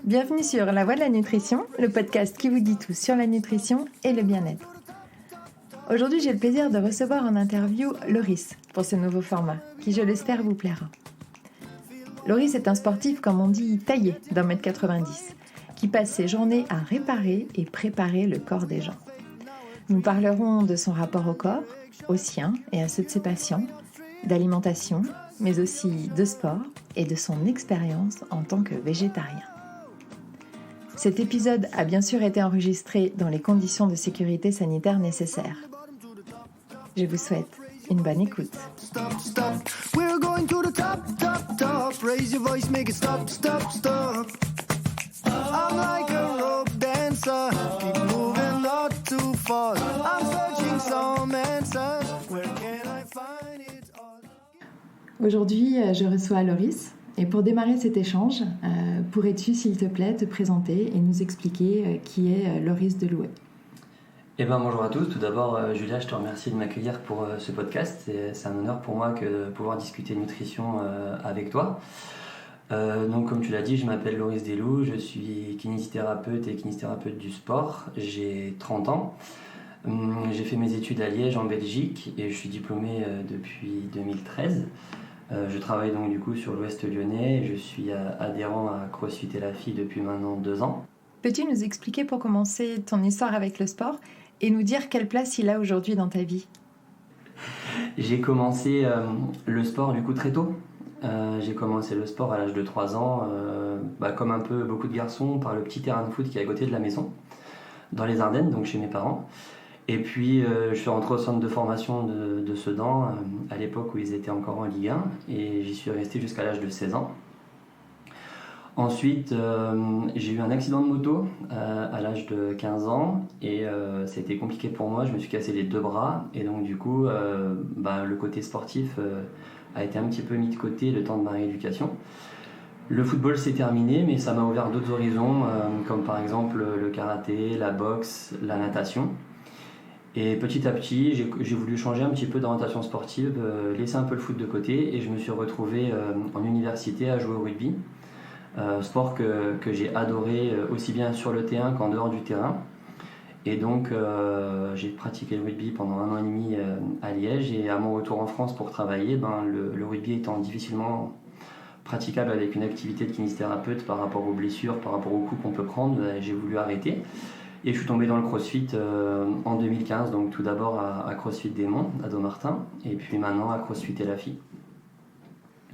Bienvenue sur La Voix de la Nutrition, le podcast qui vous dit tout sur la nutrition et le bien-être. Aujourd'hui, j'ai le plaisir de recevoir en interview Loris pour ce nouveau format, qui je l'espère vous plaira. Loris est un sportif, comme on dit, taillé d'1m90, qui passe ses journées à réparer et préparer le corps des gens. Nous parlerons de son rapport au corps, au sien et à ceux de ses patients, d'alimentation, mais aussi de sport et de son expérience en tant que végétarien. Cet épisode a bien sûr été enregistré dans les conditions de sécurité sanitaire nécessaires. Je vous souhaite une bonne écoute. Aujourd'hui, je reçois Loris. Et pour démarrer cet échange, pourrais-tu, s'il te plaît, te présenter et nous expliquer qui est Loris Delouet ? Bonjour à tous. Tout d'abord, Julia, je te remercie de m'accueillir pour ce podcast. C'est un honneur pour moi que de pouvoir discuter nutrition avec toi. Donc, comme tu l'as dit, je m'appelle Loris Delouet, je suis kinésithérapeute et kinésithérapeute du sport. J'ai 30 ans. J'ai fait mes études à Liège en Belgique et je suis diplômé depuis 2013. Je travaille donc du coup sur l'Ouest lyonnais. Je suis adhérent à CrossFit et la Fille depuis maintenant 2 ans. Peux-tu nous expliquer pour commencer ton histoire avec le sport et nous dire quelle place il a aujourd'hui dans ta vie ? J'ai commencé le sport du coup très tôt. J'ai commencé le sport à l'âge de 3 ans, comme un peu beaucoup de garçons, par le petit terrain de foot qui est à côté de la maison, dans les Ardennes, donc chez mes parents. Et puis je suis rentré au centre de formation de Sedan à l'époque où ils étaient encore en Ligue 1 et j'y suis resté jusqu'à l'âge de 16 ans. Ensuite, j'ai eu un accident de moto à l'âge de 15 ans et ça a été compliqué pour moi. Je me suis cassé les 2 bras et donc du coup, le côté sportif a été un petit peu mis de côté le temps de ma rééducation. Le football s'est terminé, mais ça m'a ouvert d'autres horizons, comme par exemple le karaté, la boxe, la natation. Et petit à petit, j'ai voulu changer un petit peu d'orientation sportive, laisser un peu le foot de côté et je me suis retrouvé en université à jouer au rugby. Sport que j'ai adoré aussi bien sur le terrain qu'en dehors du terrain. Et donc j'ai pratiqué le rugby pendant 1 an et demi à Liège et à mon retour en France pour travailler, le rugby étant difficilement praticable avec une activité de kinésithérapeute par rapport aux blessures, par rapport aux coups qu'on peut prendre, j'ai voulu arrêter. Et je suis tombé dans le CrossFit en 2015, donc tout d'abord à CrossFit Desmonts, à Dommartin, et puis maintenant à CrossFit et la Fille.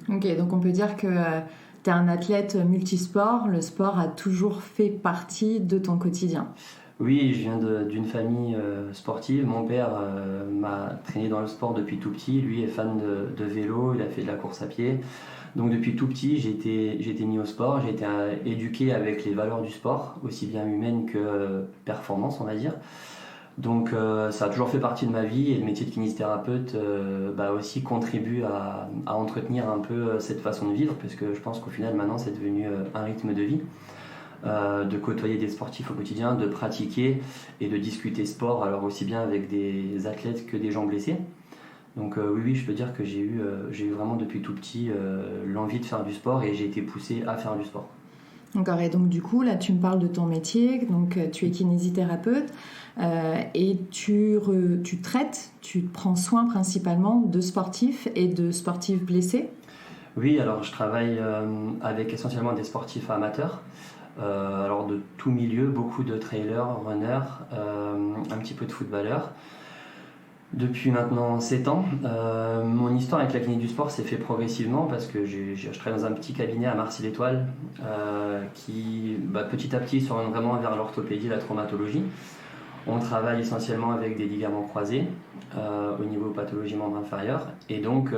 Ok, donc on peut dire que tu es un athlète multisport, le sport a toujours fait partie de ton quotidien. Oui, je viens d'une famille sportive. Mon père m'a traîné dans le sport depuis tout petit. Lui est fan de vélo, il a fait de la course à pied. Donc depuis tout petit, j'ai été mis au sport, j'ai été éduqué avec les valeurs du sport, aussi bien humaines que performance, on va dire. Donc ça a toujours fait partie de ma vie et le métier de kinésithérapeute aussi contribue à entretenir un peu cette façon de vivre, parce que je pense qu'au final maintenant c'est devenu un rythme de vie. De côtoyer des sportifs au quotidien, de pratiquer et de discuter sport, alors aussi bien avec des athlètes que des gens blessés. Donc oui, je peux dire que j'ai eu vraiment depuis tout petit l'envie de faire du sport et j'ai été poussé à faire du sport. D'accord, et donc du coup, là tu me parles de ton métier, donc tu es kinésithérapeute et tu traites, tu prends soin principalement de sportifs et de sportifs blessés ? Oui, alors je travaille avec essentiellement des sportifs amateurs. Alors de tout milieu, beaucoup de trailers, runners, un petit peu de footballeurs. Depuis maintenant 7 ans, mon histoire avec la kiné du sport s'est fait progressivement parce que je travaille dans un petit cabinet à Marcy-l'Étoile qui petit à petit s'oriente vraiment vers l'orthopédie, la traumatologie. On travaille essentiellement avec des ligaments croisés au niveau pathologie membre inférieure et donc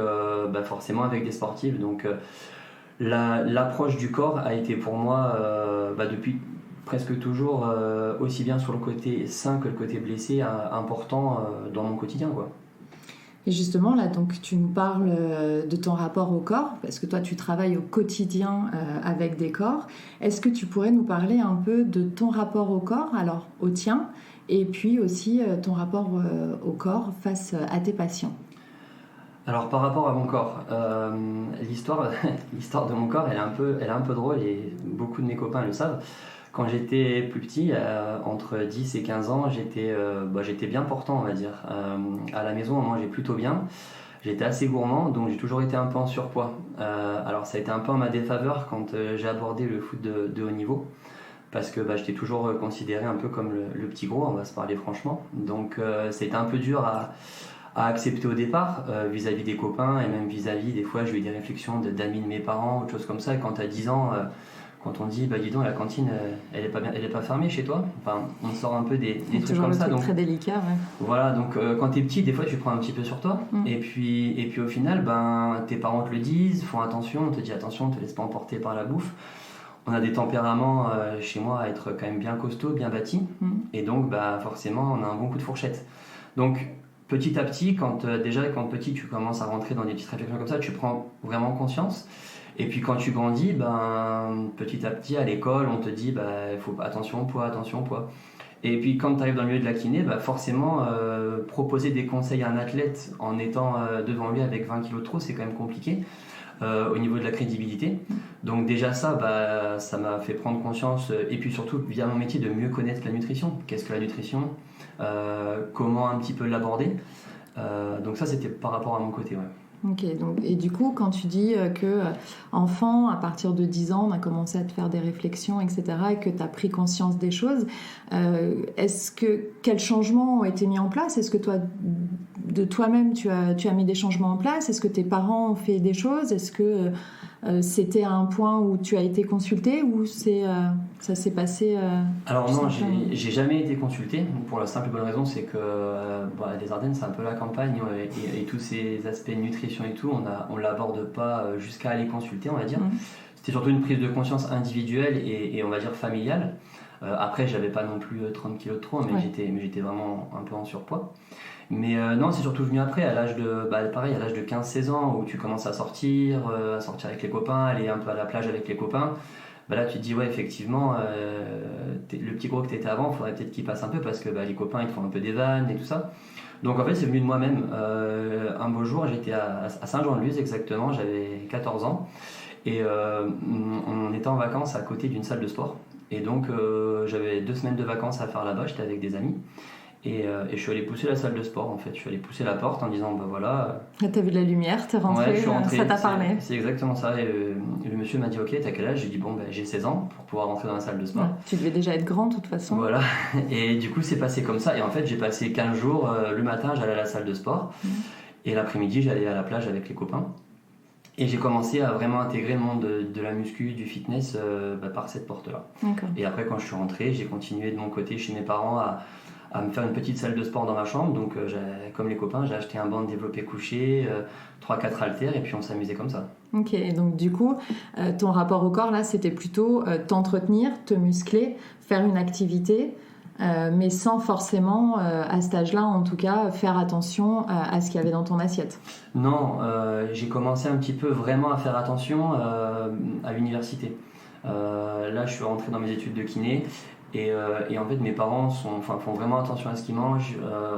forcément avec des sportifs. Donc l'approche du corps a été pour moi depuis presque toujours aussi bien sur le côté sain que le côté blessé important dans mon quotidien, quoi. Et justement là donc tu nous parles de ton rapport au corps parce que toi tu travailles au quotidien avec des corps. Est-ce que tu pourrais nous parler un peu de ton rapport au corps, alors au tien, et puis aussi ton rapport au corps face à tes patients ? Alors par rapport à mon corps, l'histoire de mon corps, elle est un peu drôle et beaucoup de mes copains le savent. Quand j'étais plus petit, entre 10 et 15 ans, j'étais bien portant, on va dire. À la maison, on mangeait plutôt bien. J'étais assez gourmand, donc j'ai toujours été un peu en surpoids. Alors ça a été un peu en ma défaveur quand j'ai abordé le foot de haut niveau, parce que j'étais toujours considéré un peu comme le petit gros, on va se parler franchement. Donc c'était un peu dur à accepter au départ, vis-à-vis des copains, et même vis-à-vis, des fois, j'ai eu des réflexions d'amis de mes parents, autre chose comme ça. Et quand tu as 10 ans, quand on dit, dis donc, la cantine, elle est pas fermée chez toi. Enfin, on sort un peu des trucs comme ça. C'est donc très délicat, ouais. Voilà, donc quand tu es petit, des fois, tu prends un petit peu sur toi. Et puis au final, tes parents te le disent, font attention, on te dit attention, ne te laisse pas emporter par la bouffe. On a des tempéraments chez moi à être quand même bien costauds, bien bâtis. Et donc, forcément, on a un bon coup de fourchette. Donc, petit à petit, quand petit, tu commences à rentrer dans des petites réflexions comme ça, tu prends vraiment conscience. Et puis quand tu grandis, petit à petit, à l'école, on te dit, faut attention au poids. Et puis quand tu arrives dans le milieu de la kiné, forcément, proposer des conseils à un athlète en étant devant lui avec 20 kilos de trop, c'est quand même compliqué. Au niveau de la crédibilité. Donc déjà ça m'a fait prendre conscience, et puis surtout via mon métier, de mieux connaître la nutrition. Qu'est-ce que la nutrition, comment un petit peu l'aborder. Donc ça, c'était par rapport à mon côté, ouais. Ok, donc, et du coup, quand tu dis que enfant, à partir de 10 ans, on a commencé à te faire des réflexions, etc., et que tu as pris conscience des choses, quels changements ont été mis en place ? Est-ce que toi, de toi-même, tu as mis des changements en place ? Est-ce que tes parents ont fait des choses ? Est-ce que c'était à un point où tu as été consulté, ou ça s'est passé Alors non, j'ai jamais été consulté, pour la simple et bonne raison, c'est que les Ardennes, c'est un peu la campagne, et tous ces aspects de nutrition et tout, on l'aborde pas jusqu'à aller consulter, on va dire. C'était surtout une prise de conscience individuelle et on va dire familiale. Après, j'avais pas non plus 30 kilos de trop, mais j'étais vraiment un peu en surpoids. Mais non, c'est surtout venu après, à l'âge de 15-16 ans, où tu commences à sortir avec les copains, aller un peu à la plage avec les copains. Là, tu te dis, ouais, effectivement, le petit gros que tu étais avant, il faudrait peut-être qu'il passe un peu, parce que les copains, ils te font un peu des vannes et tout ça. Donc en fait, c'est venu de moi-même. Un beau jour, j'étais à Saint-Jean-de-Luz, exactement, j'avais 14 ans. Et on était en vacances à côté d'une salle de sport. Et donc, j'avais 2 semaines de vacances à faire là-bas, j'étais avec des amis. Et je suis allé pousser la salle de sport, en fait. Je suis allé pousser la porte en disant, voilà. T'as vu la lumière, t'es rentré, je suis rentré, ça t'a parlé. C'est exactement ça. Et le monsieur m'a dit, ok, t'as quel âge ? J'ai dit, j'ai 16 ans pour pouvoir rentrer dans la salle de sport. Ouais, tu devais déjà être grand, de toute façon. Voilà. Et du coup, c'est passé comme ça. Et en fait, j'ai passé 15 jours. Le matin, j'allais à la salle de sport. Et l'après-midi, j'allais à la plage avec les copains. Et j'ai commencé à vraiment intégrer le monde de la muscu, du fitness, par cette porte-là. D'accord. Et après, quand je suis rentré, j'ai continué de mon côté chez mes parents à me faire une petite salle de sport dans ma chambre. Donc, comme les copains, j'ai acheté un banc de développé couché, 3-4 haltères, et puis on s'amusait comme ça. Ok, et donc du coup, ton rapport au corps, là, c'était plutôt t'entretenir, te muscler, faire une activité, mais sans forcément, à cet âge-là, en tout cas, faire attention à ce qu'il y avait dans ton assiette. Non, j'ai commencé un petit peu vraiment à faire attention à l'université. Là, je suis rentré dans mes études de kiné. Et en fait, mes parents font vraiment attention à ce qu'ils mangent.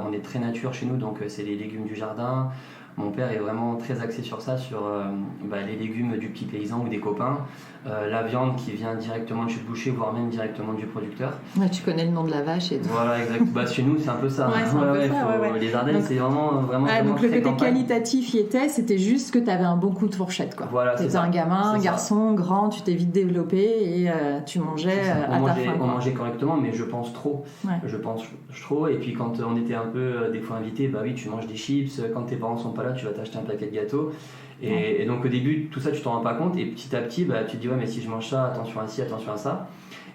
On est très nature chez nous, donc c'est les légumes du jardin. Mon père est vraiment très axé sur ça, sur les légumes du petit paysan ou des copains. La viande qui vient directement de chez le boucher, voire même directement du producteur. Ouais, tu connais le nom de la vache et tout. Voilà, exact. Chez nous, c'est un peu ça. Les Ardennes, donc, c'est vraiment donc le côté qualitatif y était, c'était juste que tu avais un bon coup de fourchette, quoi. Voilà, tu étais un gamin, un garçon, grand, tu t'es vite développé et tu mangeais à ta faim. On mangeait correctement, mais je pense trop. Ouais. Je pense trop. Et puis quand on était un peu des fois invités, oui, tu manges des chips. Quand tes parents sont pas là, tu vas t'acheter un paquet de gâteaux. Et donc au début, tout ça, tu t'en rends pas compte. Et petit à petit, tu te dis, ouais, mais si je mange ça, attention à ci, attention à ça.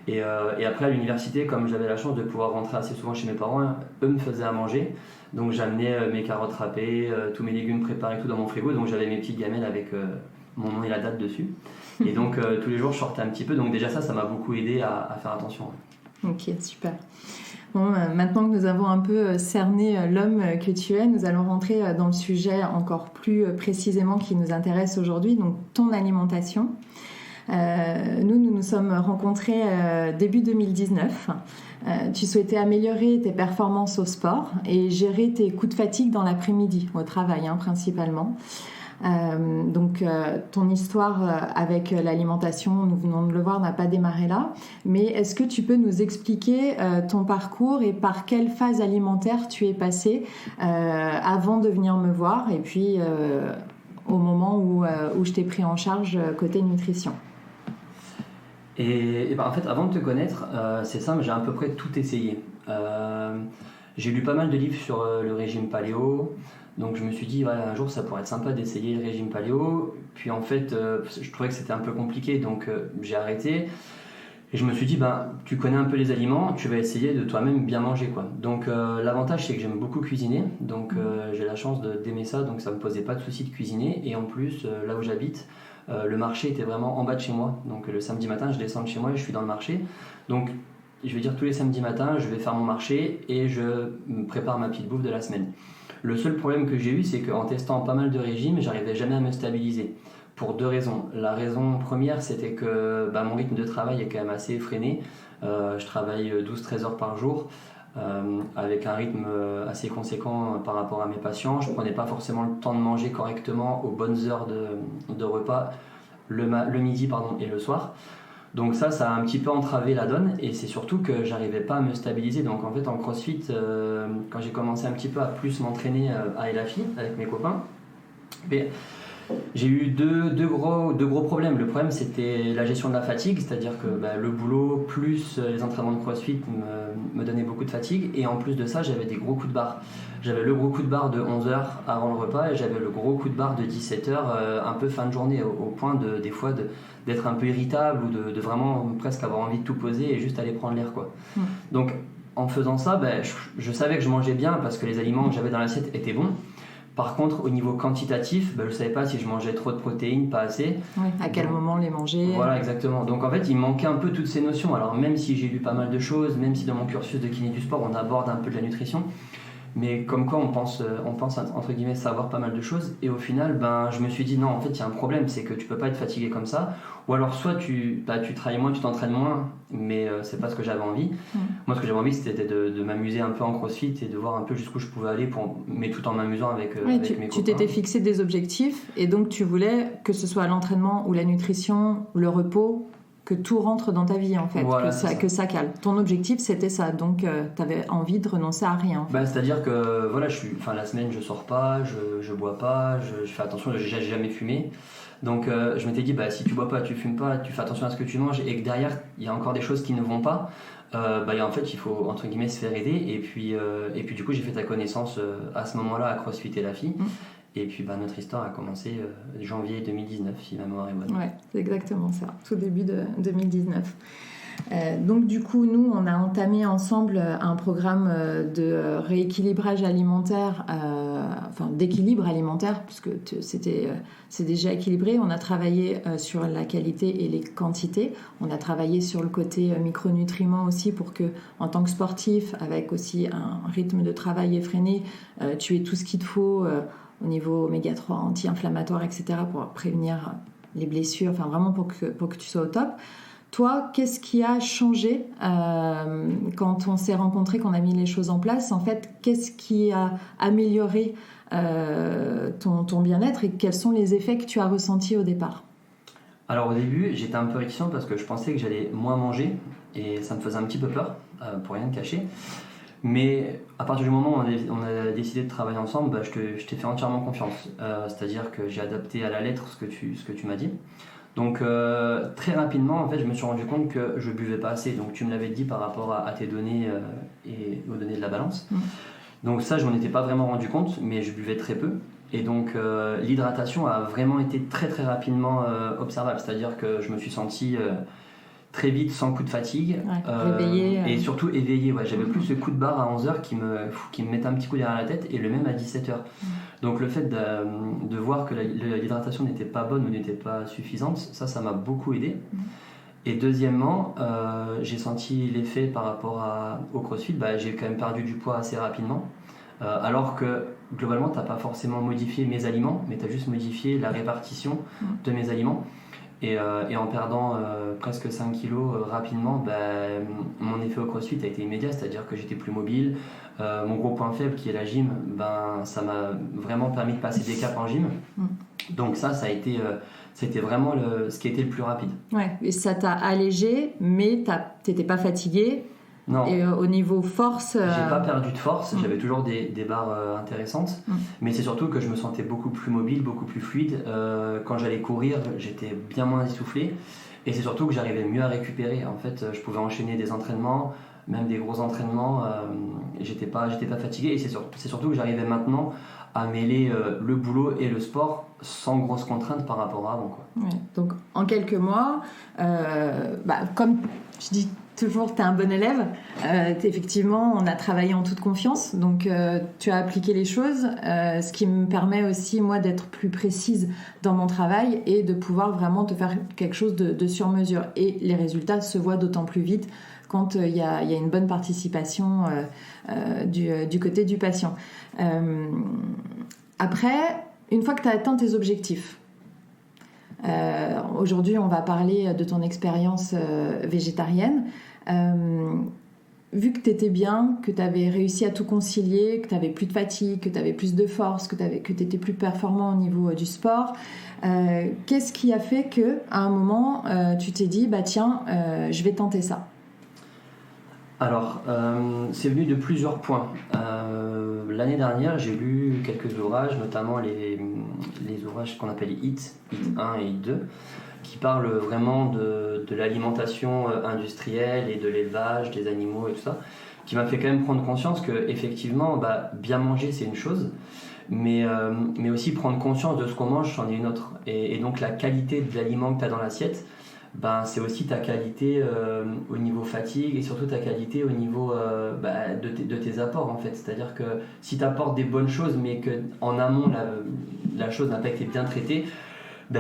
Et après, à l'université, comme j'avais la chance de pouvoir rentrer assez souvent chez mes parents, eux me faisaient à manger. Donc j'amenais mes carottes râpées, tous mes légumes préparés, tout dans mon frigo. Donc j'avais mes petites gamelles avec mon nom et la date dessus. Et donc tous les jours, je sortais un petit peu. Donc déjà ça m'a beaucoup aidé à faire attention. Ok, super. Bon, maintenant que nous avons un peu cerné l'homme que tu es, nous allons rentrer dans le sujet encore plus précisément qui nous intéresse aujourd'hui, donc ton alimentation. Nous nous sommes rencontrés début 2019. Tu souhaitais améliorer tes performances au sport et gérer tes coups de fatigue dans l'après-midi, au travail principalement. Ton histoire avec l'alimentation, nous venons de le voir, n'a pas démarré là. Mais est-ce que tu peux nous expliquer ton parcours et par quelle phase alimentaire tu es passé avant de venir me voir et puis au moment où je t'ai pris en charge côté nutrition? En fait, avant de te connaître, c'est simple, j'ai à peu près tout essayé. J'ai lu pas mal de livres sur le régime paléo, donc je me suis dit, un jour ça pourrait être sympa d'essayer le régime paléo. Puis en fait, je trouvais que c'était un peu compliqué, donc j'ai arrêté. Et je me suis dit, tu connais un peu les aliments, tu vas essayer de toi-même bien manger, quoi. Donc l'avantage, c'est que j'aime beaucoup cuisiner, donc j'ai la chance d'aimer ça, donc ça me posait pas de souci de cuisiner. Et en plus, là où j'habite, le marché était vraiment en bas de chez moi. Donc le samedi matin, je descends de chez moi et je suis dans le marché. Donc je vais dire tous les samedis matins, je vais faire mon marché et je me prépare ma petite bouffe de la semaine. Le seul problème que j'ai eu, c'est qu'en testant pas mal de régimes, j'arrivais jamais à me stabiliser. Pour deux raisons. La raison première, c'était que mon rythme de travail est quand même assez effréné. Je travaille 12-13 heures par jour. Avec un rythme assez conséquent par rapport à mes patients. Je ne prenais pas forcément le temps de manger correctement aux bonnes heures de repas, le midi et le soir. Donc ça a un petit peu entravé la donne et c'est surtout que j'arrivais pas à me stabiliser. Donc en fait en CrossFit, quand j'ai commencé un petit peu à plus m'entraîner à Elafi avec mes copains, j'ai eu deux gros problèmes. Le problème, c'était la gestion de la fatigue, c'est-à-dire que le boulot plus les entraînements de CrossFit me donnaient beaucoup de fatigue. Et en plus de ça, j'avais des gros coups de barre. J'avais le gros coup de barre de 11h avant le repas et j'avais le gros coup de barre de 17h un peu fin de journée, au point des fois d'être un peu irritable ou de vraiment presque avoir envie de tout poser et juste aller prendre l'air, quoi. Donc en faisant ça, je savais que je mangeais bien parce que les aliments que j'avais dans l'assiette étaient bons. Par contre, au niveau quantitatif, je ne savais pas si je mangeais trop de protéines, pas assez. Oui, à quel moment les manger. Voilà, exactement. Donc en fait, il manquait un peu toutes ces notions. Alors même si j'ai lu pas mal de choses, même si dans mon cursus de kiné du sport, on aborde un peu de la nutrition, mais comme quoi on pense entre guillemets savoir pas mal de choses. Et au final, je me suis dit non, en fait, il y a un problème, c'est que tu peux pas être fatigué comme ça. Ou alors soit tu travailles moins, tu t'entraînes moins, mais c'est pas ce que j'avais envie. Moi, ce que j'avais envie, c'était de m'amuser un peu en CrossFit et de voir un peu jusqu'où je pouvais aller, mais tout en m'amusant avec mes copains. Tu t'étais fixé des objectifs et donc tu voulais que ce soit l'entraînement ou la nutrition, le repos, que tout rentre dans ta vie en fait, voilà, que ça cale. Ton objectif c'était ça, donc tu avais envie de renoncer à rien. En fait. C'est-à-dire que voilà, la semaine je sors pas, je bois pas, je fais attention, j'ai jamais fumé. Donc je m'étais dit si tu bois pas, tu fumes pas, tu fais attention à ce que tu manges et que derrière il y a encore des choses qui ne vont pas, en fait il faut entre guillemets se faire aider et puis du coup j'ai fait ta connaissance à ce moment-là à CrossFit Elafi. Et puis notre histoire a commencé janvier 2019, si ma mémoire est bonne. Ouais, c'est exactement ça, tout début de 2019. Donc du coup, nous, on a entamé ensemble un programme de rééquilibrage alimentaire, d'équilibre alimentaire, puisque c'est déjà équilibré. On a travaillé sur la qualité et les quantités. On a travaillé sur le côté micronutriments aussi pour que, en tant que sportif, avec aussi un rythme de travail effréné, tu aies tout ce qu'il te faut au niveau oméga 3, anti-inflammatoire, etc., pour prévenir les blessures, vraiment pour que tu sois au top. Toi, qu'est-ce qui a changé quand on s'est rencontrés, qu'on a mis les choses en place? En fait, qu'est-ce qui a amélioré ton bien-être et quels sont les effets que tu as ressentis au départ? Alors au début, j'étais un peu réticent parce que je pensais que j'allais moins manger et ça me faisait un petit peu peur, pour rien te cacher. Mais à partir du moment où on a décidé de travailler ensemble, je t'ai fait entièrement confiance. C'est-à-dire que j'ai adapté à la lettre ce que tu m'as dit. Donc très rapidement, en fait, je me suis rendu compte que je buvais pas assez. Donc tu me l'avais dit par rapport à tes données et aux données de la balance. Donc ça, je m'en étais pas vraiment rendu compte, mais je buvais très peu. Et donc l'hydratation a vraiment été très très rapidement observable. C'est-à-dire que je me suis senti très vite sans coup de fatigue, réveillé, et surtout éveillé. Ouais, j'avais plus ce coup de barre à 11h qui me mettait un petit coup derrière la tête et le même à 17h. Donc le fait de voir que l'hydratation n'était pas bonne ou n'était pas suffisante, ça m'a beaucoup aidé. Et deuxièmement, j'ai senti l'effet par rapport au CrossFit, j'ai quand même perdu du poids assez rapidement. Alors que globalement, tu n'as pas forcément modifié mes aliments, mais tu as juste modifié la répartition de mes aliments. Et en perdant presque 5 kilos rapidement, mon effet au CrossFit a été immédiat, c'est-à-dire que j'étais plus mobile. Mon gros point faible qui est la gym, ça m'a vraiment permis de passer des caps en gym. Donc ça a été, c'était vraiment ce qui était le plus rapide. Ouais, et ça t'a allégé, mais t'étais pas fatigué. Non. Et au niveau force... J'ai pas perdu de force, j'avais toujours des barres intéressantes, mais c'est surtout que je me sentais beaucoup plus mobile, beaucoup plus fluide. Quand j'allais courir, j'étais bien moins essoufflé, et c'est surtout que j'arrivais mieux à récupérer. En fait, je pouvais enchaîner des entraînements, même des gros entraînements, j'étais pas fatigué, et c'est surtout que j'arrivais maintenant à mêler le boulot et le sport sans grosse contrainte par rapport à avant, quoi. Ouais, donc en quelques mois, comme je dis toujours, tu es un bon élève. Effectivement, on a travaillé en toute confiance, donc tu as appliqué les choses, ce qui me permet aussi, moi, d'être plus précise dans mon travail et de pouvoir vraiment te faire quelque chose de sur mesure. Et les résultats se voient d'autant plus vite quand il y a une bonne participation du côté du patient. Après, une fois que tu as atteint tes objectifs, aujourd'hui, on va parler de ton expérience végétarienne. Vu que tu étais bien, que tu avais réussi à tout concilier, que tu n'avais plus de fatigue, que tu avais plus de force, que tu étais plus performant au niveau du sport, qu'est-ce qui a fait qu'à un moment, tu t'es dit, je vais tenter ça? Alors, c'est venu de plusieurs points. L'année dernière, j'ai lu quelques ouvrages, notamment les ouvrages qu'on appelle HIT 1 et HIT 2, qui parlent vraiment de l'alimentation industrielle et de l'élevage des animaux et tout ça, qui m'a fait quand même prendre conscience que effectivement, bien manger c'est une chose, mais aussi prendre conscience de ce qu'on mange, c'en est une autre. Et donc la qualité de l'aliment que tu as dans l'assiette, c'est aussi ta qualité au niveau fatigue et surtout ta qualité au niveau de tes apports en fait. C'est-à-dire que si tu apportes des bonnes choses mais qu'en amont la chose n'a pas été bien traitée,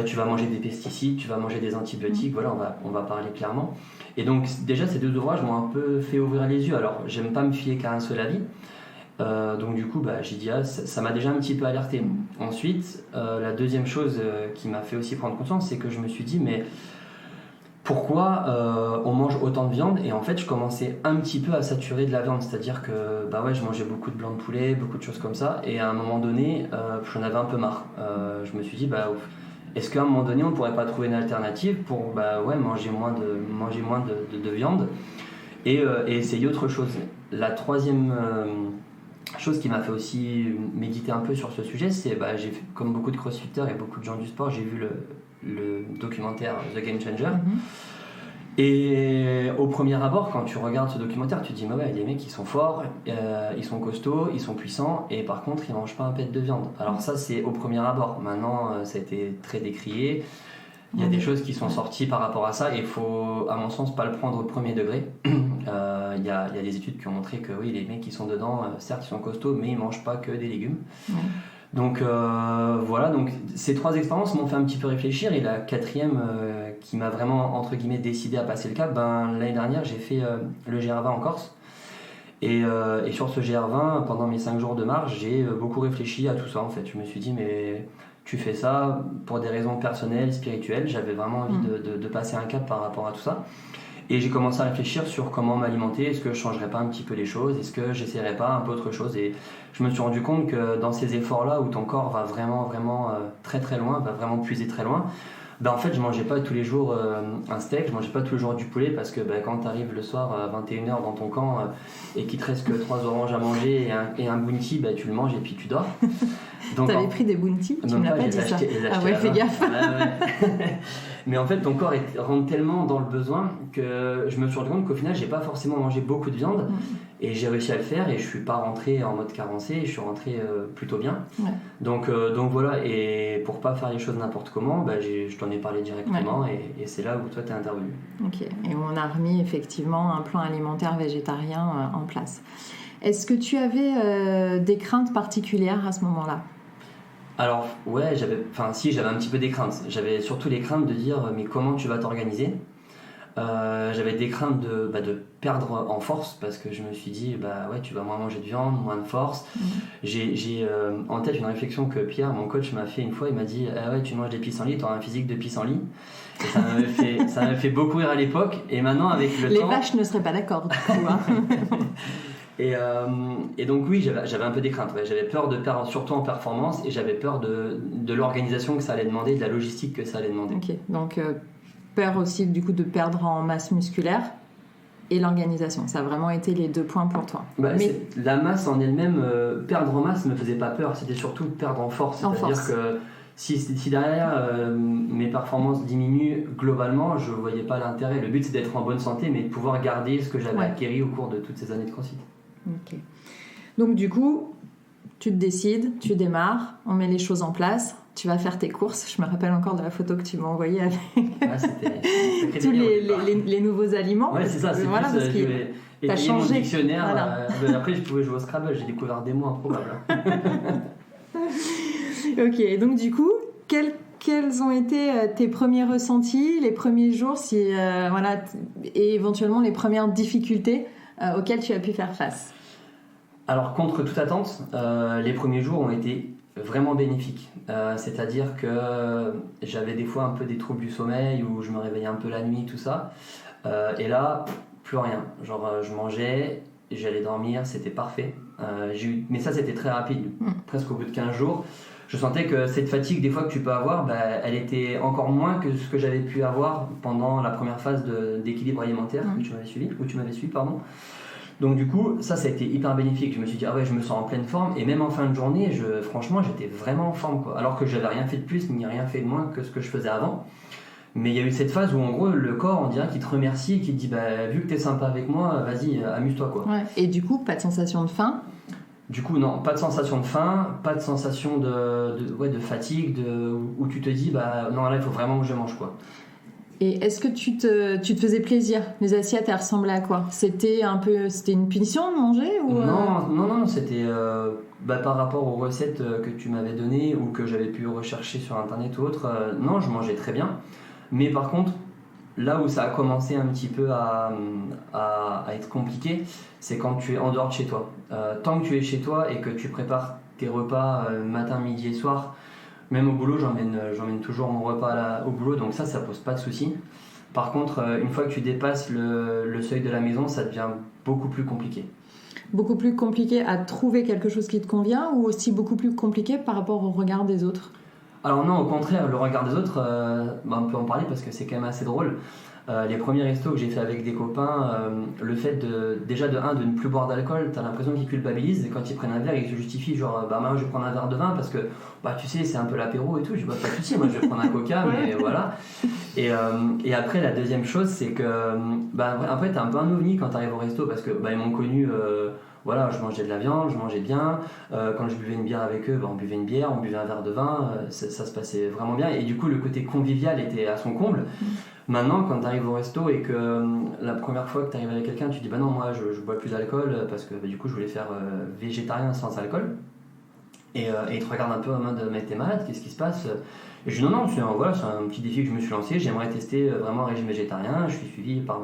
tu vas manger des pesticides, tu vas manger des antibiotiques, voilà, on va parler clairement. Et donc déjà ces deux ouvrages m'ont un peu fait ouvrir les yeux. Alors j'aime pas me fier qu'à un seul avis. Donc du coup j'ai dit ça m'a déjà un petit peu alerté. Ensuite la deuxième chose qui m'a fait aussi prendre conscience, c'est que je me suis dit mais pourquoi on mange autant de viande? Et en fait je commençais un petit peu à saturer de la viande, c'est-à-dire que je mangeais beaucoup de blanc de poulet, beaucoup de choses comme ça, et à un moment donné j'en avais un peu marre. Je me suis dit est-ce qu'à un moment donné on ne pourrait pas trouver une alternative pour manger moins de viande et essayer autre chose. La troisième chose qui m'a fait aussi méditer un peu sur ce sujet, c'est j'ai fait, comme beaucoup de crossfitters et beaucoup de gens du sport, j'ai vu le documentaire The Game Changer. Et au premier abord, quand tu regardes ce documentaire, tu te dis les mecs ils sont forts, ils sont costauds, ils sont puissants, et par contre ils mangent pas un pet de viande. Alors ça c'est au premier abord. Maintenant ça a été très décrié. Il y a des choses qui sont sorties par rapport à ça, et il faut, à mon sens, pas le prendre au premier degré. Il y a des études qui ont montré que oui, les mecs qui sont dedans, certes ils sont costauds, mais ils mangent pas que des légumes. Donc voilà, donc ces trois expériences m'ont fait un petit peu réfléchir, et la quatrième qui m'a vraiment entre guillemets décidé à passer le cap, l'année dernière j'ai fait le GR20 en Corse, et sur ce GR20 pendant mes 5 jours de marche j'ai beaucoup réfléchi à tout ça en fait. Je me suis dit mais tu fais ça pour des raisons personnelles, spirituelles, j'avais vraiment envie de passer un cap par rapport à tout ça. Et j'ai commencé à réfléchir sur comment m'alimenter, est-ce que je changerais pas un petit peu les choses, est-ce que j'essaierais pas un peu autre chose. Et je me suis rendu compte que dans ces efforts-là où ton corps va vraiment très très loin, va vraiment puiser très loin, en fait je mangeais pas tous les jours un steak, je mangeais pas tous les jours du poulet, parce que quand tu arrives le soir à 21h dans ton camp et qu'il te reste que 3 oranges à manger et un bounty, tu le manges et puis tu dors. T'avais pris des bounty? Tu me l'as pas dit ça. Ah ouais, fais gaffe. Mais en fait ton corps rentre tellement dans le besoin que je me suis rendu compte qu'au final j'ai pas forcément mangé beaucoup de viande, et j'ai réussi à le faire, et je suis pas rentré en mode carencé, et je suis rentré plutôt bien. Donc voilà, et pour pas faire les choses n'importe comment, je t'en ai parlé directement, et c'est là où toi t'es intervenu. Ok, et on a remis effectivement un plan alimentaire végétarien en place. Est-ce que tu avais des craintes particulières à ce moment-là? Alors j'avais un petit peu des craintes. J'avais surtout les craintes de dire mais comment tu vas t'organiser, J'avais des craintes de perdre en force parce que je me suis dit ouais, tu vas moins manger de viande, moins de force. J'ai en tête une réflexion que Pierre, mon coach, m'a fait une fois. Il m'a dit ouais, tu manges des pissenlits, tu auras un physique de pissenlit. Et ça m'avait fait beaucoup rire à l'époque. Et maintenant, avec le temps, les vaches ne seraient pas d'accord du coup, hein. Et donc oui, j'avais un peu des craintes. Ouais. J'avais peur de perdre, surtout en performance, et j'avais peur de l'organisation que ça allait demander, de la logistique que ça allait demander. Ok, donc peur aussi du coup de perdre en masse musculaire et l'organisation. Ça a vraiment été les 2 points pour toi. La masse en elle-même, perdre en masse ne me faisait pas peur. C'était surtout perdre en force. C'est-à-dire que si derrière mes performances diminuent globalement, je ne voyais pas l'intérêt. Le but, c'est d'être en bonne santé, mais de pouvoir garder ce que j'avais acquis au cours de toutes ces années de CrossFit. Ok. Donc du coup, tu te décides, tu démarres, on met les choses en place, tu vas faire tes courses. Je me rappelle encore de la photo que tu m'as envoyée avec c'était tous les nouveaux aliments. Ouais, c'est ça. C'est voilà, plus, parce que t'as changé mon dictionnaire. Voilà. Après, je pouvais jouer au Scrabble. J'ai découvert des mots improbables. Ok, donc du coup, quels ont été tes premiers ressentis, les premiers jours, et éventuellement les premières difficultés auxquelles tu as pu faire face? Alors, contre toute attente, les premiers jours ont été vraiment bénéfiques. C'est-à-dire que j'avais des fois un peu des troubles du sommeil, où je me réveillais un peu la nuit, tout ça. Et là, plus rien. Genre, je mangeais, j'allais dormir, c'était parfait. Mais ça, c'était très rapide. Presque au bout de 15 jours, je sentais que cette fatigue, des fois, que tu peux avoir, elle était encore moins que ce que j'avais pu avoir pendant la première phase d'équilibre alimentaire où tu m'avais suivi. Donc du coup, ça a été hyper bénéfique. Je me suis dit, ah ouais, je me sens en pleine forme. Et même en fin de journée, franchement, j'étais vraiment en forme, quoi. Alors que j'avais rien fait de plus, ni rien fait de moins que ce que je faisais avant. Mais il y a eu cette phase où, en gros, le corps, on dirait qu'il te remercie, qu'il te dit, vu que t'es sympa avec moi, vas-y, amuse-toi, quoi. Ouais. Et du coup, pas de sensation de faim? Du coup, non, pas de sensation de faim, pas de sensation de fatigue, où tu te dis, non, là, il faut vraiment que je mange, quoi. Et est-ce que tu te faisais plaisir? Les assiettes, elles ressemblaient à quoi? C'était une punition de manger ou Non, c'était par rapport aux recettes que tu m'avais données ou que j'avais pu rechercher sur internet ou autre. Non, je mangeais très bien. Mais par contre, là où ça a commencé un petit peu à être compliqué, c'est quand tu es en dehors de chez toi. Tant que tu es chez toi et que tu prépares tes repas matin, midi et soir, même au boulot, j'emmène toujours mon repas au boulot, donc ça pose pas de souci. Par contre, une fois que tu dépasses le seuil de la maison, ça devient beaucoup plus compliqué. Beaucoup plus compliqué à trouver quelque chose qui te convient, ou aussi beaucoup plus compliqué par rapport au regard des autres? Alors non, au contraire, le regard des autres, on peut en parler parce que c'est quand même assez drôle. Les premiers restos que j'ai fait avec des copains, le fait de ne plus boire d'alcool, t'as l'impression qu'ils culpabilisent, et quand ils prennent un verre, ils se justifient, genre maintenant je vais prendre un verre de vin parce que tu sais, c'est un peu l'apéro et tout. Je dis pas de souci, moi je vais prendre un coca, mais voilà. Et après, la deuxième chose, c'est que après t'es un peu un ovni quand t'arrives au resto, parce que ils m'ont connu. Je mangeais de la viande, je mangeais bien. Quand je buvais une bière avec eux, on buvait une bière, on buvait un verre de vin. Ça se passait vraiment bien. Et du coup, le côté convivial était à son comble. Maintenant, quand tu arrives au resto et que la première fois que tu arrives avec quelqu'un, tu dis non, moi je bois plus d'alcool parce que du coup, je voulais faire végétarien sans alcool. Et ils te regardent un peu en mode mais t'es malade, qu'est-ce qui se passe? Et je dis non, c'est un petit défi que je me suis lancé, j'aimerais tester vraiment un régime végétarien, je suis suivi par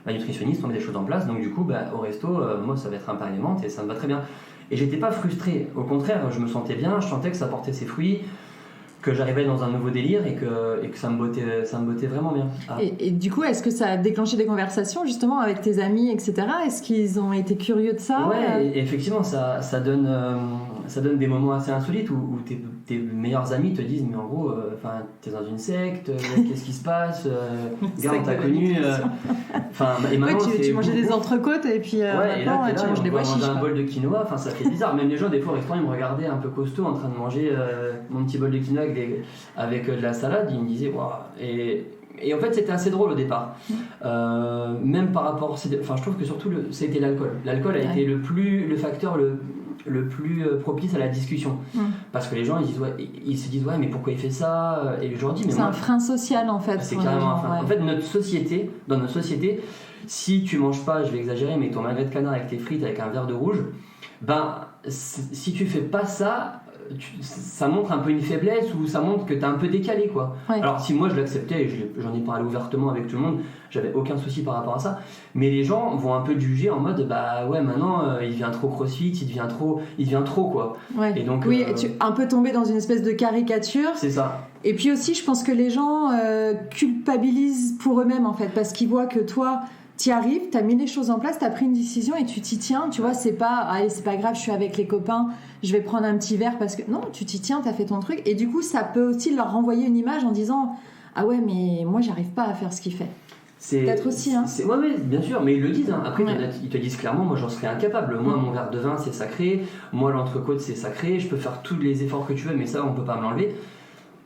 ma nutritionniste, on met des choses en place, donc du coup au resto, moi ça va être un pain alimente et ça me va très bien. Et j'étais pas frustré, au contraire, je me sentais bien, je sentais que ça portait ses fruits, que j'arrivais dans un nouveau délire et que ça me bottait vraiment bien. Et du coup, est-ce que ça a déclenché des conversations justement avec tes amis, etc.? Est-ce qu'ils ont été curieux de ça? Ouais, et effectivement, ça donne des moments assez insolites où tes meilleurs amis te disent mais en gros, t'es dans une secte, qu'est-ce qui se passe? Regarde, t'as connu. Et maintenant, tu mangeais des entrecôtes et puis maintenant tu manges des pois chiches. Un bol de quinoa, ça fait bizarre. Même les gens, des fois au restaurant, ils me regardaient un peu costaud en train de manger mon petit bol de quinoa avec de la salade, ils me disaient waouh. Et en fait, c'était assez drôle au départ. Même par rapport. Je trouve que surtout, c'était l'alcool. L'alcool a été le facteur le plus propice à la discussion. Parce que les gens, ils se disent, ouais, mais pourquoi il fait ça? Et je leur dis, mais c'est un frein social en fait. C'est carrément un frein. En fait, dans notre société, si tu manges pas, je vais exagérer, mais ton magret de canard avec tes frites, avec un verre de rouge, si tu fais pas ça, ça montre un peu une faiblesse ou ça montre que t'es un peu décalé quoi. Ouais. Alors si moi je l'acceptais et j'en ai parlé ouvertement avec tout le monde, j'avais aucun souci par rapport à ça, mais les gens vont un peu te juger en mode bah ouais maintenant il devient trop crossfit, il devient trop quoi. Ouais. Et donc oui, tu un peu tombé dans une espèce de caricature. c'est ça. Et puis aussi, je pense que les gens culpabilisent pour eux-mêmes en fait, parce qu'ils voient que toi, t'y arrives, t'as mis les choses en place, t'as pris une décision et tu t'y tiens. Tu vois, c'est pas, allez, c'est pas grave, je suis avec les copains, je vais prendre un petit verre parce que non, tu t'y tiens, t'as fait ton truc. Et du coup, ça peut aussi leur renvoyer une image en disant, ah ouais, mais moi, j'arrive pas à faire ce qu'il fait. Peut-être aussi, hein. Ouais, bien sûr, mais ils le disent. Hein. Après, Ouais. ils te disent clairement, moi j'en serais incapable. Moi, mon verre de vin, c'est sacré. Moi, l'entrecôte, c'est sacré. Je peux faire tous les efforts que tu veux, mais ça, on peut pas me l'enlever.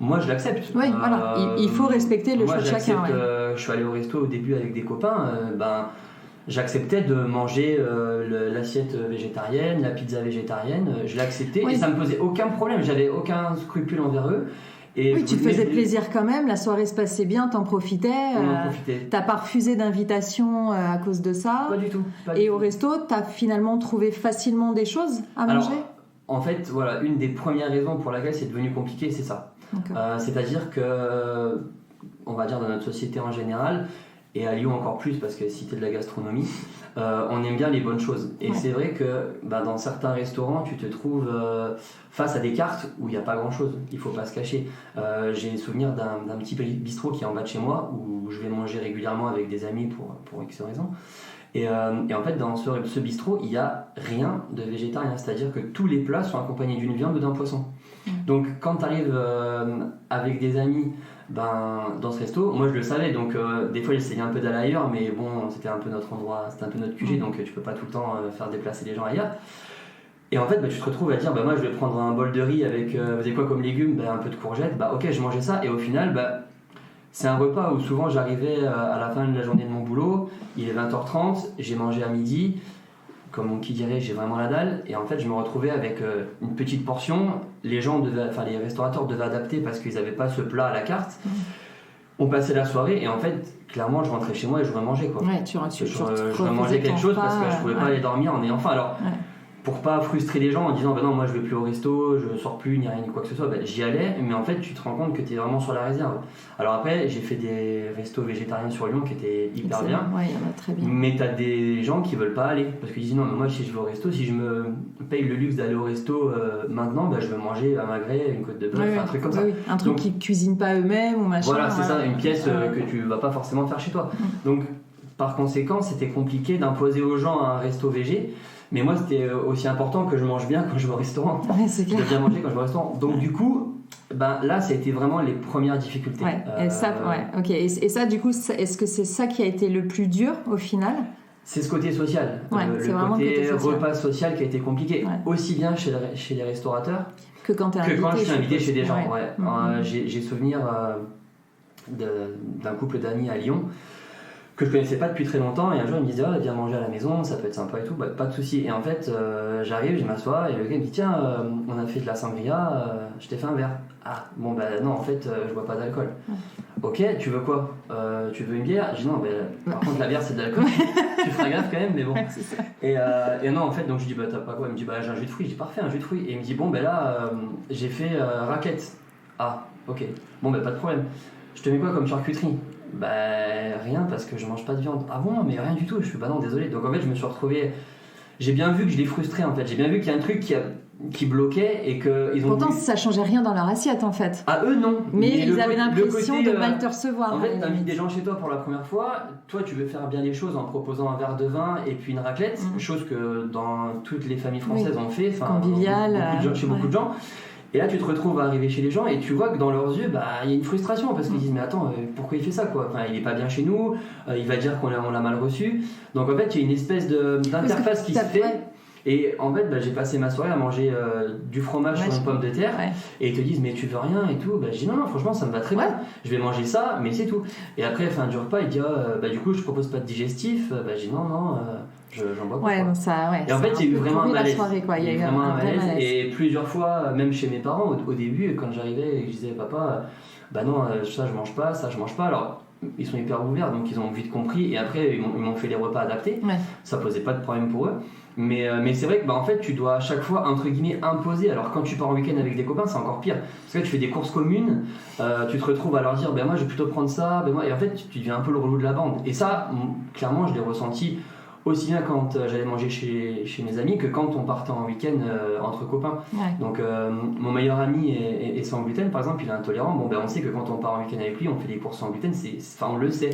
Moi, je l'accepte. Oui, voilà. Il faut respecter le choix de chacun. Ouais. Je suis allé au resto au début avec des copains. J'acceptais de manger l'assiette végétarienne, la pizza végétarienne. Je l'acceptais et ça me posait aucun problème. J'avais aucun scrupule envers eux. Et oui, tu te faisais plaisir quand même, la soirée se passait bien, t'en profitais. On en profitait. T'as pas refusé d'invitation à cause de ça. Pas du tout. Et au resto, t'as finalement trouvé facilement des choses à manger. Alors, en fait, voilà, une des premières raisons pour laquelle c'est devenu compliqué, c'est ça. C'est-à-dire que, on va dire dans notre société en général, et à Lyon encore plus, parce que cité de la gastronomie, on aime bien les bonnes choses. Et c'est vrai que dans certains restaurants, tu te trouves face à des cartes où il n'y a pas grand-chose, il ne faut pas se cacher. J'ai souvenir d'un petit bistrot qui est en bas de chez moi, où je vais manger régulièrement avec des amis pour X raisons. Et en fait, dans ce bistrot, il n'y a rien de végétarien, c'est-à-dire que tous les plats sont accompagnés d'une viande ou d'un poisson. Donc quand tu arrives avec des amis dans ce resto, moi je le savais, donc des fois j'essayais un peu d'aller ailleurs, mais bon, c'était un peu notre endroit, c'était un peu notre QG, donc tu peux pas tout le temps faire déplacer les gens ailleurs. Et en fait, tu te retrouves à dire, moi je vais prendre un bol de riz avec, vous savez quoi comme légumes, un peu de courgettes, ok, je mangeais ça, et au final, c'est un repas où souvent j'arrivais à la fin de la journée de mon boulot, il est 20h30, j'ai mangé à midi, comme qui dirait, j'ai vraiment la dalle, et en fait je me retrouvais avec une petite portion. Les restaurateurs devaient adapter parce qu'ils n'avaient pas ce plat à la carte. On passait la soirée et en fait, clairement, je rentrais chez moi et je remangeais quoi. Ouais, je remangeais quelque chose parce que je pouvais pas aller dormir en ayant faim. Alors, pour pas frustrer les gens en disant non, moi je vais plus au resto, je sors plus, ni rien ni quoi que ce soit, j'y allais, mais en fait tu te rends compte que tu es vraiment sur la réserve. Alors après, j'ai fait des restos végétariens sur Lyon qui étaient hyper bien. Ouais, il y en a très bien. Mais t'as des gens qui veulent pas aller parce qu'ils disent non, mais moi si je vais au resto, si je me paye le luxe d'aller au resto maintenant, je veux manger à Magret, une côte de bœuf, un truc comme ça. Oui. Un truc qu'ils cuisinent pas eux-mêmes ou machin. Voilà, c'est ça, une pièce que tu vas pas forcément faire chez toi. Donc par conséquent, c'était compliqué d'imposer aux gens un resto végé. Mais moi, c'était aussi important que je mange bien quand je vais au restaurant. Ouais, c'est clair. De bien manger quand je vais au restaurant. Donc du coup, là, ça a été vraiment les premières difficultés. Et ça, ok. Et ça, du coup, est-ce que c'est ça qui a été le plus dur au final ? C'est ce côté social, c'est le côté repas social qui a été compliqué, aussi bien chez les restaurateurs que quand je suis invité chez des gens. J'ai souvenir d'un couple d'amis à Lyon que je connaissais pas depuis très longtemps, et un jour il me disait viens manger à la maison, ça peut être sympa et tout, pas de souci. Et en fait j'arrive, je m'assois et le gars me dit tiens on a fait de la sangria, je t'ai fait un verre. Ah bon non en fait je bois pas d'alcool. Ok, tu veux quoi, tu veux une bière? Je dis non, par contre la bière c'est de l'alcool. Tu feras gaffe quand même, mais bon. Et non en fait, donc je dis t'as pas quoi? Il me dit j'ai un jus de fruits. Je dis parfait, un jus de fruits. Et il me dit bon là j'ai fait raclette. Ah ok, bon pas de problème. Je te mets quoi comme charcuterie? Rien, parce que je mange pas de viande. Ah bon, mais rien du tout. Je fais non, désolé. Donc en fait je me suis retrouvé, j'ai bien vu que je l'ai frustré en fait. J'ai bien vu qu'il y a un truc qui bloquait et que ils ont pourtant ça changeait rien dans leur assiette en fait. Ah eux non, mais ils avaient l'impression de mal te recevoir. En fait t'invites des gens chez toi pour la première fois, toi tu veux faire bien les choses en proposant un verre de vin et puis une raclette, chose que dans toutes les familles françaises on fait, convivial, chez beaucoup de gens. Et là tu te retrouves à arriver chez les gens et tu vois que dans leurs yeux il y a une frustration parce qu'ils disent mais attends pourquoi il fait ça quoi, il est pas bien chez nous, il va dire qu'on l'a mal reçu. Donc en fait il y a une espèce d'interface qui se fait. Et en fait j'ai passé ma soirée à manger du fromage sur une pomme de terre et ils te disent mais tu veux rien et tout. Je dis non franchement ça me va très bien, je vais manger ça mais c'est tout. Et après fin du repas il dit du coup je propose pas de digestif. Je dis non j'en bois pas. Et en fait il y a eu vraiment un malaise. Il y a eu vraiment un malaise. Et plusieurs fois même chez mes parents au début quand j'arrivais et que je disais papa non ça je mange pas, ça je mange pas. Alors ils sont hyper ouverts donc ils ont vite compris et après ils m'ont fait les repas adaptés. Ça posait pas de problème pour eux. Mais c'est vrai que en fait tu dois à chaque fois entre guillemets imposer. Alors quand tu pars en week-end avec des copains c'est encore pire parce que là, tu fais des courses communes, tu te retrouves à leur dire moi je vais plutôt prendre ça, et en fait tu deviens un peu le relou de la bande. Et ça clairement je l'ai ressenti aussi bien quand j'allais manger chez mes amis que quand on partait en week-end entre copains. Donc mon meilleur ami est sans gluten par exemple, il est intolérant. On sait que quand on part en week-end avec lui on fait des courses sans gluten, on le sait.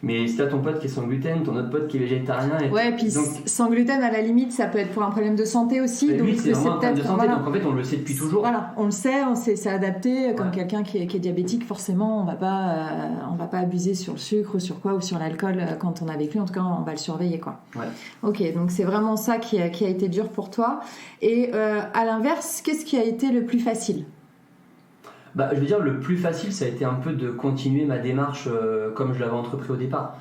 Mais si t'as ton pote qui est sans gluten, ton autre pote qui est végétarien et puis donc, sans gluten à la limite ça peut être pour un problème de santé aussi. Donc lui c'est vraiment un problème de santé, donc en fait on le sait depuis toujours. Voilà, on le sait, c'est adapté. Comme quelqu'un qui est diabétique, forcément on va pas abuser sur le sucre sur quoi ou sur l'alcool quand on est avec lui, en tout cas on va le surveiller quoi. Ok, donc c'est vraiment ça qui a été dur pour toi. Et à l'inverse, qu'est-ce qui a été le plus facile ? Je veux dire, le plus facile, ça a été un peu de continuer ma démarche comme je l'avais entrepris au départ.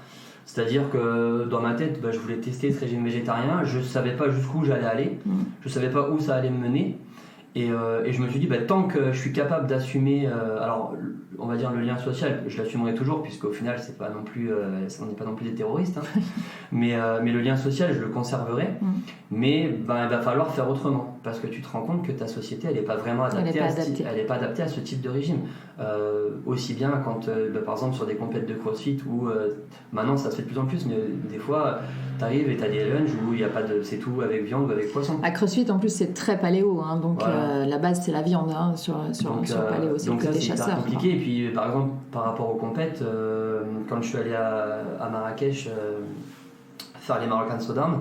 C'est-à-dire que dans ma tête, je voulais tester ce régime végétarien. Je ne savais pas jusqu'où j'allais aller. Je ne savais pas où ça allait me mener. Et je me suis dit, tant que je suis capable d'assumer, alors on va dire le lien social, je l'assumerai toujours, puisqu'au final, on n'est pas non plus des terroristes. Hein. mais le lien social, je le conserverai. Mais il va falloir faire autrement, parce que tu te rends compte que ta société, elle n'est pas vraiment adaptée, à ce type de régime. Aussi bien quand, par exemple, sur des compètes de crossfit, où maintenant ça se fait de plus en plus, mais des fois, tu arrives et tu as des lunchs où il n'y a pas de. C'est tout avec viande ou avec poisson. À crossfit, en plus, c'est très paléo, hein, donc la base, c'est la viande sur paléo. Donc ça, c'est hyper compliqué. Et puis, par exemple, par rapport aux compètes, quand je suis allé à Marrakech faire les Moroccan Sodom,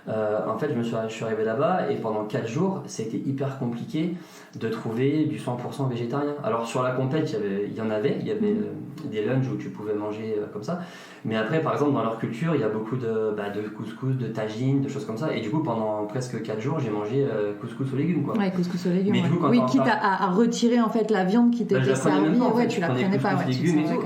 en fait, je suis arrivé là-bas et pendant 4 jours, c'était hyper compliqué de trouver du 100% végétarien. Alors sur la compète, il y avait des lunchs où tu pouvais manger comme ça. Mais après, par exemple, dans leur culture, il y a beaucoup de couscous, de tagines, de choses comme ça. Et du coup, pendant presque 4 jours, j'ai mangé couscous aux légumes. Quoi. Ouais, couscous aux légumes. Mais du coup, quitte à retirer en fait la viande qui t'était servie. Tu la prenais pas.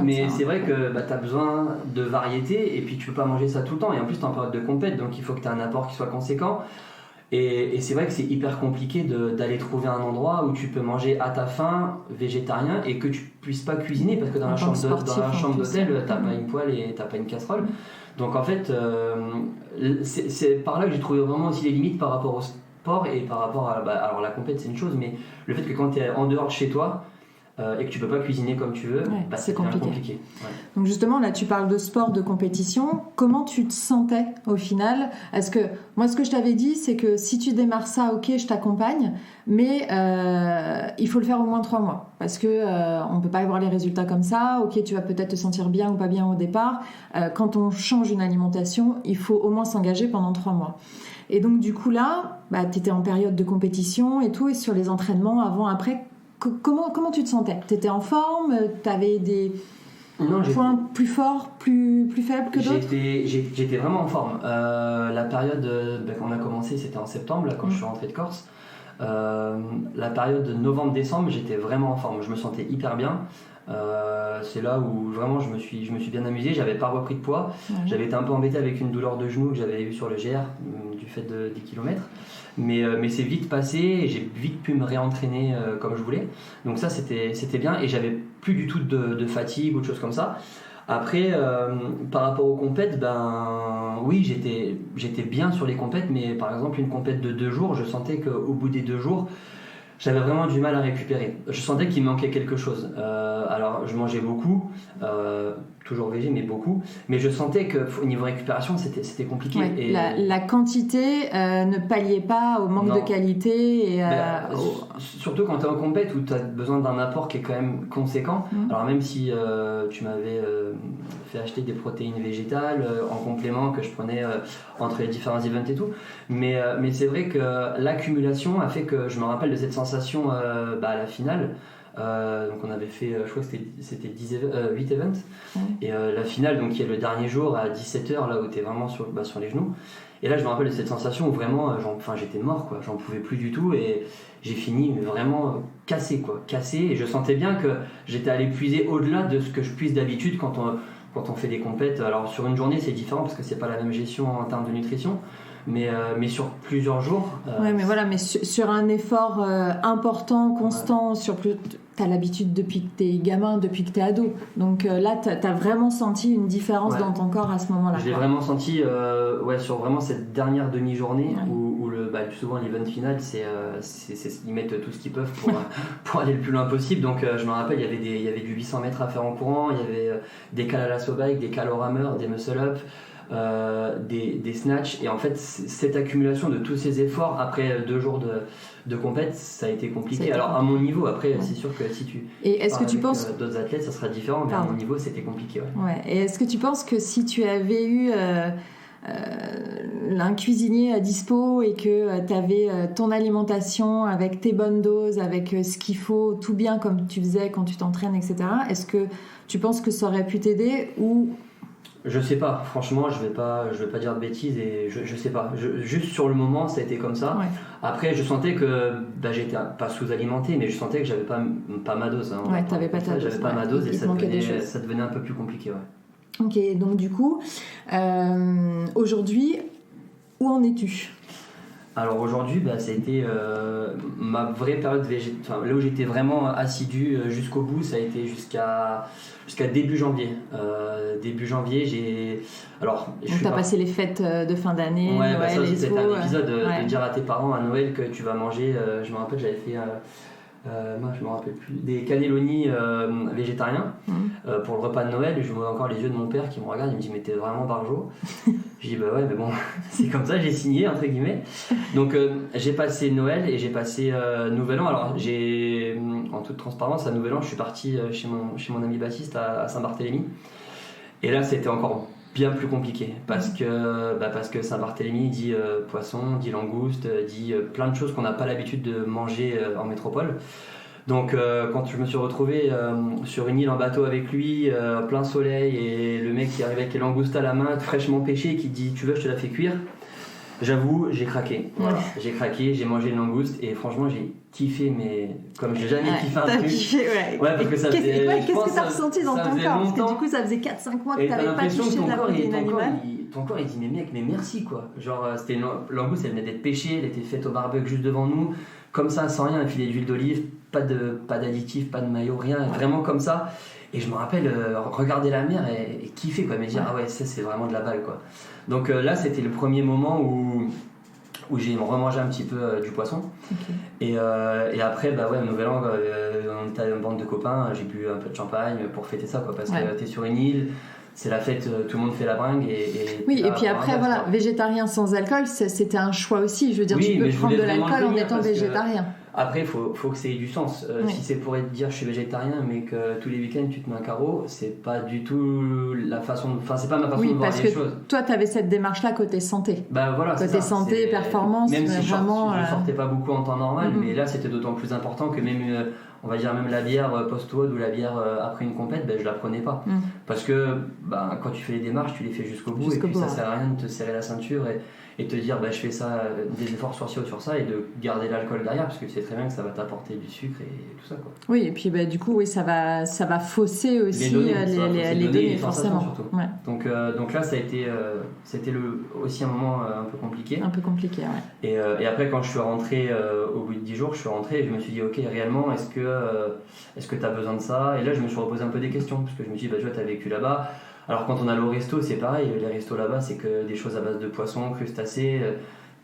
Mais c'est vrai que tu as besoin de variété et puis tu peux pas manger ça tout le temps. Et en plus, tu es en période de compète, donc il faut que tu aies un apport qui soit conséquent. Et c'est vrai que c'est hyper compliqué d'aller trouver un endroit où tu peux manger à ta faim végétarien et que tu puisses pas cuisiner parce que dans la chambre d'hôtel t'as pas une poêle et t'as pas une casserole. Donc en fait c'est par là que j'ai trouvé vraiment aussi les limites par rapport au sport et par rapport à alors la compète c'est une chose, mais le fait que quand tu es en dehors de chez toi et que tu peux pas cuisiner comme tu veux, c'est compliqué. Donc justement là tu parles de sport, de compétition, comment tu te sentais au final ? Est-ce que moi ce que je t'avais dit c'est que si tu démarres ça, ok je t'accompagne, mais il faut le faire au moins 3 mois parce que on peut pas avoir les résultats comme ça. Ok, tu vas peut-être te sentir bien ou pas bien au départ, quand on change une alimentation il faut au moins s'engager pendant 3 mois. Et donc du coup là t'étais en période de compétition et tout, et sur les entraînements avant après, comment tu te sentais ? T'étais en forme ? T'avais des points plus forts, plus faibles que d'autres ? J'étais vraiment en forme. La période qu'on a commencé, c'était en septembre, là, quand je suis rentré de Corse. La période de novembre-décembre, j'étais vraiment en forme. Je me sentais hyper bien. C'est là où vraiment je me suis bien amusé. J'avais pas repris de poids. J'avais été un peu embêté avec une douleur de genou que j'avais eue sur le GR du fait des kilomètres. Mais c'est vite passé et j'ai vite pu me réentraîner comme je voulais. Donc ça c'était bien et j'avais plus du tout de fatigue ou de choses comme ça. Après par rapport aux compètes, oui j'étais bien sur les compètes, mais par exemple une compète de 2 jours, je sentais qu'au bout des 2 jours j'avais vraiment du mal à récupérer. Je sentais qu'il me manquait quelque chose. Alors je mangeais beaucoup, toujours végé mais beaucoup, mais je sentais qu'au niveau récupération c'était compliqué. Ouais, et la quantité ne palliait pas au manque de qualité. Et, surtout quand tu es en compète où tu as besoin d'un apport qui est quand même conséquent. Alors même si tu m'avais fait acheter des protéines végétales en complément que je prenais entre les différents events et tout, mais c'est vrai que l'accumulation a fait que je me rappelle de cette sensation à la finale. Donc on avait fait, je crois que c'était 8 events, et la finale donc qui est le dernier jour à 17h là où tu es vraiment sur les genoux, et là je me rappelle de cette sensation où vraiment j'étais mort quoi, j'en pouvais plus du tout et j'ai fini vraiment cassé et je sentais bien que j'étais allé puiser au-delà de ce que je puise d'habitude quand on fait des compètes. Alors sur une journée c'est différent parce que c'est pas la même gestion en termes de nutrition, mais sur plusieurs jours. Mais sur un effort important, constant, t'as l'habitude depuis que t'es gamin, depuis que t'es ado. Donc là, t'as vraiment senti une différence dans ton corps à ce moment-là. Je l'ai vraiment senti sur vraiment cette dernière demi-journée où souvent l'event final, ils mettent tout ce qu'ils peuvent pour aller le plus loin possible. Donc je me rappelle, il y avait du 800 mètres à faire en courant, il y avait des cales à lasso bike, des cales au rameur, des muscle up, des snatchs. Et en fait, cette accumulation de tous ces efforts après 2 jours de compète, ça a été compliqué. Alors à mon niveau, après, c'est sûr que si tu penses d'autres athlètes, ça sera différent, mais à mon niveau, c'était compliqué. Ouais. Et est-ce que tu penses que si tu avais eu un cuisinier à dispo et que tu avais ton alimentation avec tes bonnes doses, avec ce qu'il faut, tout bien comme tu faisais quand tu t'entraînes, etc., est-ce que tu penses que ça aurait pu t'aider ou... Je sais pas, franchement, je vais pas dire de bêtises et je sais pas. Juste sur le moment, ça a été comme ça. Ouais. Après, je sentais que j'étais pas sous-alimenté, mais je sentais que j'avais pas ma dose. Hein, ouais, t'avais pas ta dose. J'avais pas ma dose et ça devenait un peu plus compliqué. Ouais. Ok, donc du coup, aujourd'hui, où en es-tu ? Alors aujourd'hui, ça a été ma vraie période végétarienne. Là où j'étais vraiment assidu jusqu'au bout, ça a été jusqu'à début janvier. Début janvier, j'ai. Alors, donc t'as passé les fêtes de fin d'année. Ouais, Noël, ça aussi, c'était un épisode ouais. de dire à tes parents à Noël que tu vas manger. Je me rappelle, j'avais fait. Moi, je me rappelle plus. Des cannelloni végétariens pour le repas de Noël. Et je vois encore les yeux de mon père qui me regarde. Il me dit, mais t'es vraiment barjo. Je dis, bah ouais, mais bon, c'est comme ça, j'ai signé, entre guillemets. Donc, j'ai passé Noël et j'ai passé Nouvel An. Alors, en toute transparence, à Nouvel An, je suis parti chez mon ami Baptiste à Saint-Barthélemy. Et là, c'était encore bien plus compliqué parce que Saint-Barthélemy dit poisson, dit langouste, dit plein de choses qu'on n'a pas l'habitude de manger en métropole. Donc quand je me suis retrouvé sur une île en bateau avec lui, plein soleil, et le mec qui arrive avec les langoustes à la main, fraîchement pêché, qui dit tu veux, je te la fais cuire. J'avoue, j'ai craqué. Voilà. J'ai craqué, j'ai mangé une langouste et franchement j'ai kiffé, mais comme j'ai jamais kiffé un truc. Kiffé, ouais. Parce que ça faisait. Qu'est-ce que t'as ressenti dans ton corps ? Parce que du coup ça faisait 4-5 mois que t'avais pas touché de la protéine animale. Ton corps il dit mais mec, mais merci quoi. Genre c'était une langouste, elle venait d'être pêchée, elle était faite au barbecue juste devant nous, comme ça, sans rien, un filet d'huile d'olive, pas d'additif, pas de maillot, rien, vraiment comme ça. Et je me rappelle regarder la mer et kiffer quoi, me dire ah ouais, ça c'est vraiment de la balle quoi. Donc là c'était le premier moment où j'ai remangé un petit peu du poisson. Okay. Et après au Nouvel An, on était une bande de copains, j'ai bu un peu de champagne pour fêter ça quoi, parce que t'es sur une île, c'est la fête, tout le monde fait la bringue oui, et puis après voilà, végétarien sans alcool, c'était un choix aussi, je veux dire, tu peux prendre de l'alcool en étant végétarien. Après, il faut que ça ait du sens. Si c'est pour te dire je suis végétarien, mais que tous les week-ends tu te mets un carreau, c'est pas du tout la façon. Enfin, c'est pas ma façon de voir les choses. Oui, parce que toi, tu avais cette démarche-là côté santé. Voilà, côté santé, performance. Même si vraiment, je sortais pas beaucoup en temps normal, mais là, c'était d'autant plus important que même, on va dire même la bière post-WOD ou la bière après une compète, je la prenais pas. Parce que quand tu fais les démarches, tu les fais jusqu'au bout, et puis ça sert à rien de te serrer la ceinture et te dire je fais ça, des efforts sur ci ou sur ça, et de garder l'alcool derrière parce que tu sais très bien que ça va t'apporter du sucre et tout ça quoi. Oui, et puis du coup ça va fausser aussi les données forcément. Surtout. Ouais. Donc là ça a été c'était aussi un moment un peu compliqué. Un peu compliqué, ouais. Et après quand je suis rentré au bout de 10 jours, je suis rentré et je me suis dit ok, réellement est-ce que tu as besoin de ça? Et là je me suis reposé un peu des questions parce que je me suis dit tu vois, tu as vécu là-bas. Alors quand on allait au resto, c'est pareil, les restos là-bas, c'est que des choses à base de poissons, crustacés,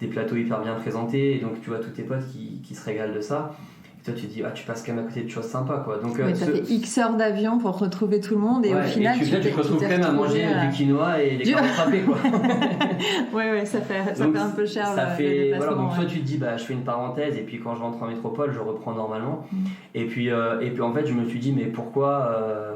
des plateaux hyper bien présentés, et donc tu vois tous tes potes qui se régalent de ça. Et toi tu te dis, tu passes quand même à côté de choses sympas quoi. Donc, oui, t'as fait X heures d'avion pour retrouver tout le monde, et au final tu te retrouves quand même à manger du quinoa et des carottes râpées quoi. ouais, ça fait un peu cher le déplacement. Voilà, donc toi tu te dis, je fais une parenthèse, et puis quand je rentre en métropole, je reprends normalement. Et puis en fait je me suis dit, mais pourquoi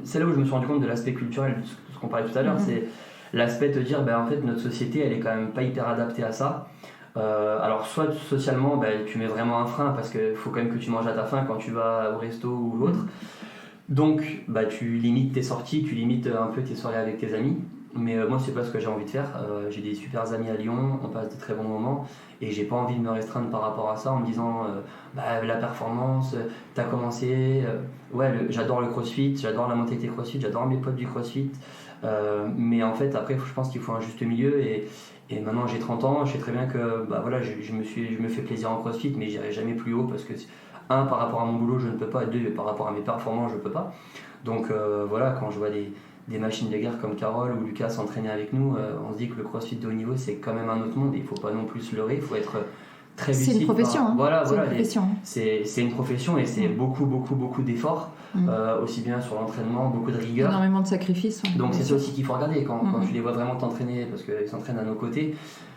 c'est là où je me suis rendu compte de l'aspect culturel, ce qu'on parlait tout à l'heure, c'est l'aspect de dire en fait notre société elle est quand même pas hyper adaptée à ça. Alors soit socialement tu mets vraiment un frein parce qu'il faut quand même que tu manges à ta faim quand tu vas au resto ou autre, donc tu limites tes sorties, tu limites un peu tes soirées avec tes amis. Mais moi c'est pas ce que j'ai envie de faire. J'ai des super amis à Lyon, on passe de très bons moments et j'ai pas envie de me restreindre par rapport à ça en me disant la performance, t'as commencé, j'adore le crossfit, j'adore la mentalité crossfit, j'adore mes potes du crossfit, mais en fait après je pense qu'il faut un juste milieu et maintenant j'ai 30 ans, je sais très bien que je me fais plaisir en crossfit, mais j'irai jamais plus haut parce que par rapport à mon boulot je ne peux pas, et 2 par rapport à mes performances je peux pas. Donc quand je vois des des machines de guerre comme Carole ou Lucas s'entraîner avec nous, on se dit que le crossfit de haut niveau c'est quand même un autre monde et il ne faut pas non plus se leurrer, il faut être très lucide. C'est une profession. C'est une profession et c'est beaucoup d'efforts, aussi bien sur l'entraînement, beaucoup de rigueur. Énormément de sacrifices. Donc c'est ça aussi qu'il faut regarder quand tu les vois vraiment t'entraîner, parce qu'ils s'entraînent à nos côtés,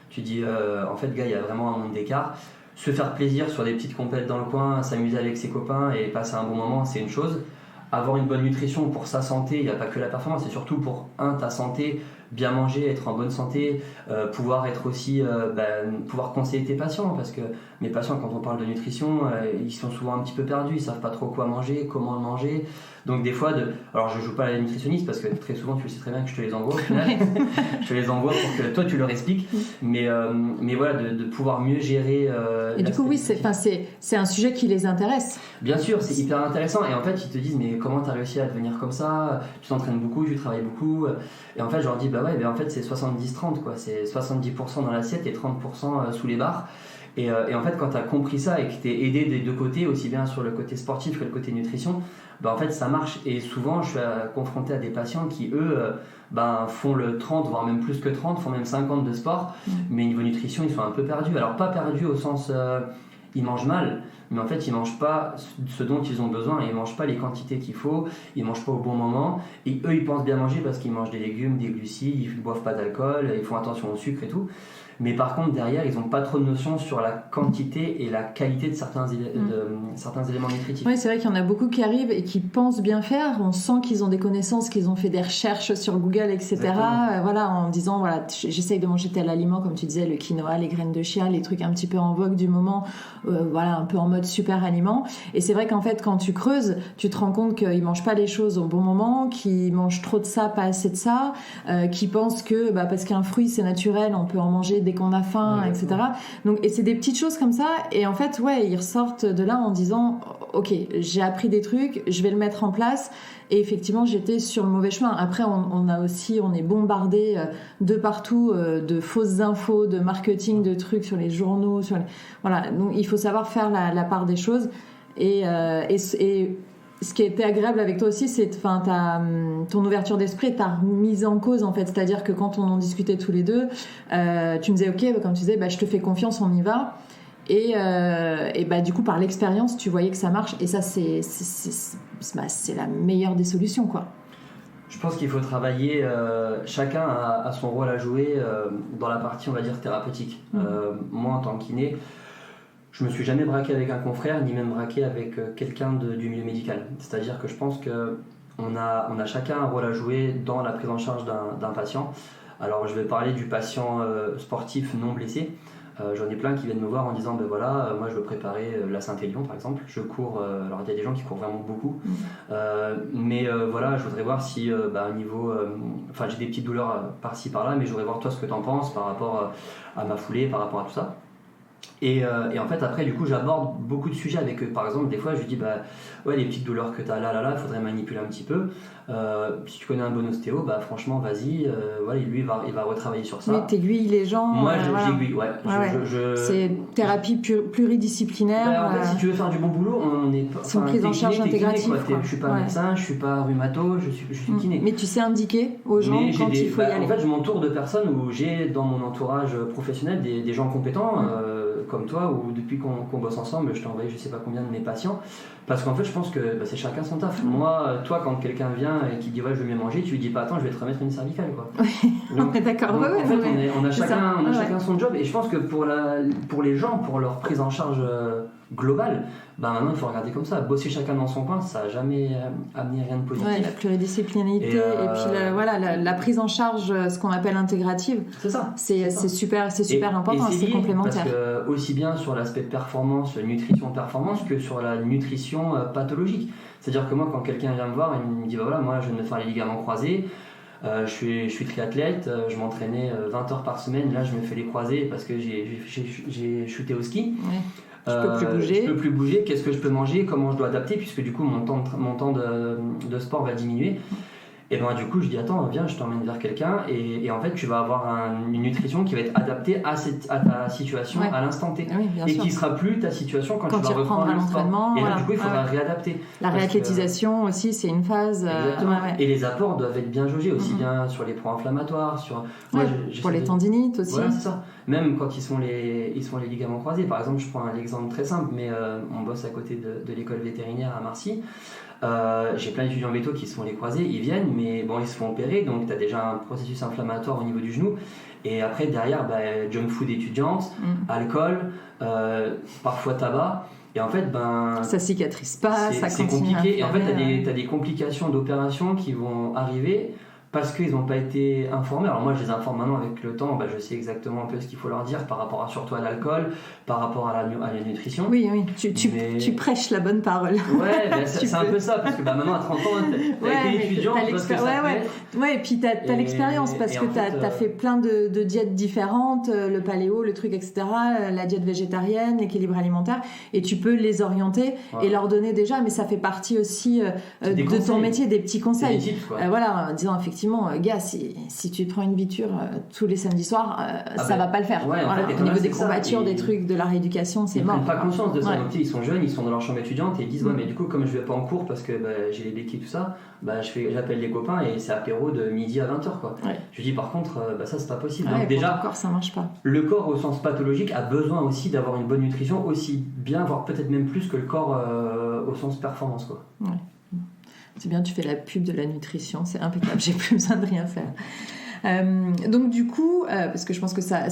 tu dis en fait gars, il y a vraiment un monde d'écart. Se faire plaisir sur des petites compètes dans le coin, s'amuser avec ses copains et passer un bon moment, c'est une chose. Avoir une bonne nutrition pour sa santé, il n'y a pas que la performance, c'est surtout pour ta santé, bien manger, être en bonne santé, pouvoir être aussi, pouvoir conseiller tes patients, parce que mes patients, quand on parle de nutrition, ils sont souvent un petit peu perdus, ils savent pas trop quoi manger, comment manger. Donc des fois, alors je joue pas à la nutritionniste parce que très souvent tu le sais très bien que je te les envoie au final. Je te les envoie pour que toi tu leur expliques, mais voilà, de pouvoir mieux gérer. Et du coup oui, c'est un sujet qui les intéresse. Bien sûr, c'est hyper intéressant et en fait ils te disent mais comment tu as réussi à devenir comme ça, tu t'entraînes beaucoup, tu travailles beaucoup, et en fait je leur dis en fait c'est 70-30 quoi, c'est 70% dans l'assiette et 30% sous les barres. Et en fait, quand tu as compris ça et que tu es aidé des deux côtés, aussi bien sur le côté sportif que le côté nutrition, en fait, ça marche. Et souvent, je suis confronté à des patients qui, eux, font le 30, voire même plus que 30, font même 50 de sport, mais niveau nutrition, ils sont un peu perdus. Alors, pas perdus au sens ils mangent mal, mais en fait, ils mangent pas ce dont ils ont besoin, ils mangent pas les quantités qu'il faut, ils mangent pas au bon moment, et eux, ils pensent bien manger parce qu'ils mangent des légumes, des glucides, ils boivent pas d'alcool, ils font attention au sucre et tout. Mais par contre, derrière, ils n'ont pas trop de notions sur la quantité et la qualité de certains éléments nutritifs. Oui, c'est vrai qu'il y en a beaucoup qui arrivent et qui pensent bien faire. On sent qu'ils ont des connaissances, qu'ils ont fait des recherches sur Google, etc. Voilà, en disant, voilà, j'essaye de manger tel aliment, comme tu disais, le quinoa, les graines de chia, les trucs un petit peu en vogue du moment, voilà, un peu en mode super aliment. Et c'est vrai qu'en fait, quand tu creuses, tu te rends compte qu'ils mangent pas les choses au bon moment, qu'ils mangent trop de ça, pas assez de ça, qu'ils pensent que, parce qu'un fruit c'est naturel, on peut en manger dès qu'on a faim, etc. Donc, et c'est des petites choses comme ça. Et en fait, ils ressortent de là en disant, ok, j'ai appris des trucs, je vais le mettre en place. Et effectivement, j'étais sur le mauvais chemin. Après, on est bombardé de partout de fausses infos, de marketing, de trucs sur les journaux, voilà. Donc, il faut savoir faire la part des choses. Et ce qui a été agréable avec toi aussi, c'est ton ouverture d'esprit, ta remise en cause en fait. C'est-à-dire que quand on en discutait tous les deux, tu me disais ok, comme tu disais, je te fais confiance, on y va. Et du coup, par l'expérience, tu voyais que ça marche. Et ça, c'est la meilleure des solutions, quoi. Je pense qu'il faut travailler. Chacun a son rôle à jouer dans la partie, on va dire, thérapeutique. Moi, en tant que kiné, je me suis jamais braqué avec un confrère, ni même braqué avec quelqu'un du milieu médical. C'est-à-dire que je pense qu'on a chacun un rôle à jouer dans la prise en charge d'un patient. Alors je vais parler du patient sportif non blessé. J'en ai plein qui viennent me voir en disant moi je veux préparer la Saint-Élion par exemple, je cours, alors il y a des gens qui courent vraiment beaucoup, mais je voudrais voir si au niveau, j'ai des petites douleurs par-ci par-là, mais je voudrais voir toi ce que tu en penses par rapport à ma foulée, par rapport à tout ça. Et en fait après du coup j'aborde beaucoup de sujets avec eux. Par exemple des fois je lui dis les petites douleurs que tu as là il faudrait manipuler un petit peu, si tu connais un bon ostéo franchement vas-y, lui il va retravailler sur ça. Mais t'aiguilles les gens. Moi j'aiguille, c'est thérapie plurisidisciplinaire. En fait, si tu veux faire du bon boulot, c'est une prise en charge intégrative. Je suis pas médecin, je suis pas rhumato, je suis kiné. Mais tu sais indiquer aux gens quand il faut y aller. En fait je m'entoure de personnes où j'ai dans mon entourage professionnel des gens compétents, comme toi, ou depuis qu'on bosse ensemble, je t'ai envoyé je sais pas combien de mes patients, parce qu'en fait je pense que c'est chacun son taf. Moi, toi, quand quelqu'un vient et qui dit je vais mieux manger, tu lui dis pas attends je vais te remettre une cervicale quoi. On est d'accord. En fait on a chacun son job, et je pense que pour les gens, pour leur prise en charge globale, maintenant il faut regarder comme ça, bosser chacun dans son coin, ça n'a jamais amené rien de positif. La pluridisciplinarité et puis la prise en charge, ce qu'on appelle intégrative, c'est ça. C'est super important, c'est complémentaire. Parce que aussi bien sur l'aspect performance, nutrition performance, que sur la nutrition pathologique. C'est-à-dire que moi quand quelqu'un vient me voir, il me dit moi je viens de me faire les ligaments croisés, je suis triathlète, je m'entraînais 20 heures par semaine, là je me fais les croisés parce que j'ai chuté au ski. Je peux plus bouger, qu'est-ce que je peux manger, comment je dois adapter, puisque du coup mon temps de sport va diminuer. Et ben du coup je dis attends viens je t'emmène vers quelqu'un et en fait tu vas avoir une nutrition qui va être adaptée à ta situation à l'instant T et qui sera plus ta situation quand tu vas reprendre l'entraînement et là du coup il faudra réadapter. La réathlétisation aussi c'est une phase exactement. Et les apports doivent être bien jaugés aussi bien sur les pro-inflammatoires sur pour les tendinites aussi. Voilà c'est ça. Même quand ils sont les ligaments croisés par exemple, je prends un exemple très simple mais on bosse à côté de l'école vétérinaire à Marcy. J'ai plein d'étudiants véto qui se font les croisés, ils viennent, mais bon, ils se font opérer, donc tu as déjà un processus inflammatoire au niveau du genou. Et après, derrière, junk food étudiante, alcool, parfois tabac. Et en fait, ça cicatrise pas, ça continue. C'est compliqué. Et en fait, tu as des complications d'opération qui vont arriver parce qu'ils n'ont pas été informés. Alors moi je les informe maintenant avec le temps, je sais exactement un peu ce qu'il faut leur dire par rapport surtout à l'alcool, par rapport à la nutrition. Oui, tu prêches la bonne parole. Ouais, c'est un peu ça, parce que maintenant à 30 ans, t'as été étudiant, tu vois ce que ça fait. Ouais, et puis t'as l'expérience, parce que t'as fait plein de diètes différentes, le paléo, le truc, etc., la diète végétarienne, l'équilibre alimentaire, et tu peux les orienter et leur donner déjà, mais ça fait partie aussi de ton métier, des petits conseils. Des tips, voilà, en disant effectivement, gars, si tu te prends une biture tous les samedis soirs, ça va pas le faire. Ouais, voilà, au niveau des courbatures, des trucs, de la rééducation, c'est mort. Ils prennent pas conscience de ça. Donc, ils sont jeunes, ils sont dans leur chambre étudiante et ils disent mais du coup, comme je vais pas en cours parce que j'ai les béquilles, tout ça, j'appelle les copains et c'est apéro de midi à 20h. Quoi. Ouais. Je dis par contre, ça c'est pas possible. Donc, déjà, le corps, ça marche pas. Le corps au sens pathologique a besoin aussi d'avoir une bonne nutrition, aussi bien, voire peut-être même plus que le corps au sens performance. Quoi. Ouais. C'est bien, tu fais la pub de la nutrition, c'est impeccable, j'ai plus besoin de rien faire. Donc du coup, parce que je pense que ça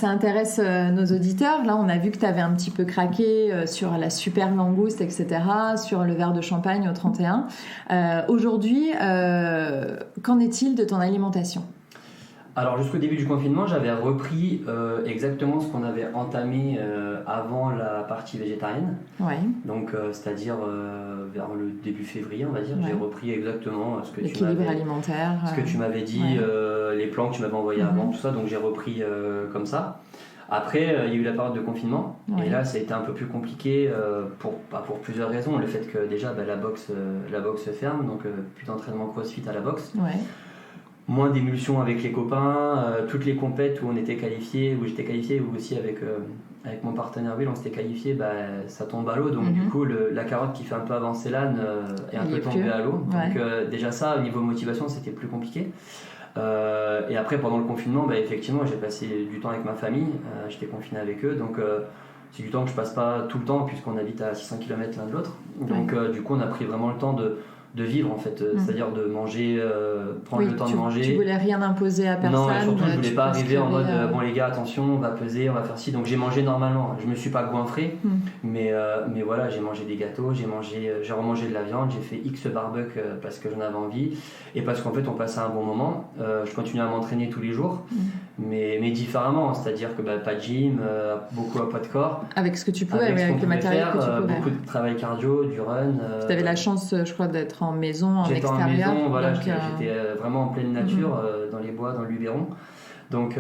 intéresse nos auditeurs, là on a vu que tu avais un petit peu craqué sur la super langouste, etc., sur le verre de champagne au 31. Aujourd'hui, qu'en est-il de ton alimentation ? Alors jusqu'au début du confinement, j'avais repris exactement ce qu'on avait entamé avant la partie végétarienne. Ouais. Donc c'est-à-dire vers le début février, on va dire, j'ai repris exactement ce que l'équilibre alimentaire, ce que tu m'avais dit, les plans que tu m'avais envoyés avant, tout ça. Donc j'ai repris comme ça. Après, il y a eu la période de confinement et là, ça a été un peu plus compliqué pour plusieurs raisons. Le fait que déjà la boxe ferme, donc plus d'entraînement CrossFit à la boxe. Ouais. Moins d'émulsion avec les copains, toutes les compètes où j'étais qualifié, ou aussi avec mon partenaire Will, on s'était qualifié, ça tombe à l'eau. Donc du coup, la carotte qui fait un peu avancer l'âne est un peu tombée à l'eau. Donc déjà ça, au niveau motivation, c'était plus compliqué. Et après, pendant le confinement, effectivement, j'ai passé du temps avec ma famille, j'étais confiné avec eux. Donc c'est du temps que je passe pas tout le temps puisqu'on habite à 600 km l'un de l'autre. Donc du coup, on a pris vraiment le temps de vivre en fait, c'est-à-dire de manger, prendre le temps de manger. Tu voulais rien imposer à personne. Non, et surtout je voulais pas arriver en mode bon les gars attention on va peser, on va faire ci, donc j'ai mangé normalement, je me suis pas goinfré, mais voilà, j'ai mangé des gâteaux, j'ai remangé de la viande, j'ai fait X barbecue parce que j'en avais envie et parce qu'en fait on passait un bon moment. Je continue à m'entraîner tous les jours, mais différemment, c'est-à-dire que pas de gym, beaucoup à poids de corps, avec ce que tu pouvais, avec le matériel que tu pouvais, beaucoup de travail cardio, du run. Tu avais la chance, je crois, d'être en maison, en extérieur. J'étais en maison, voilà, donc, j'étais vraiment en pleine nature, dans les bois, dans le Luberon. Donc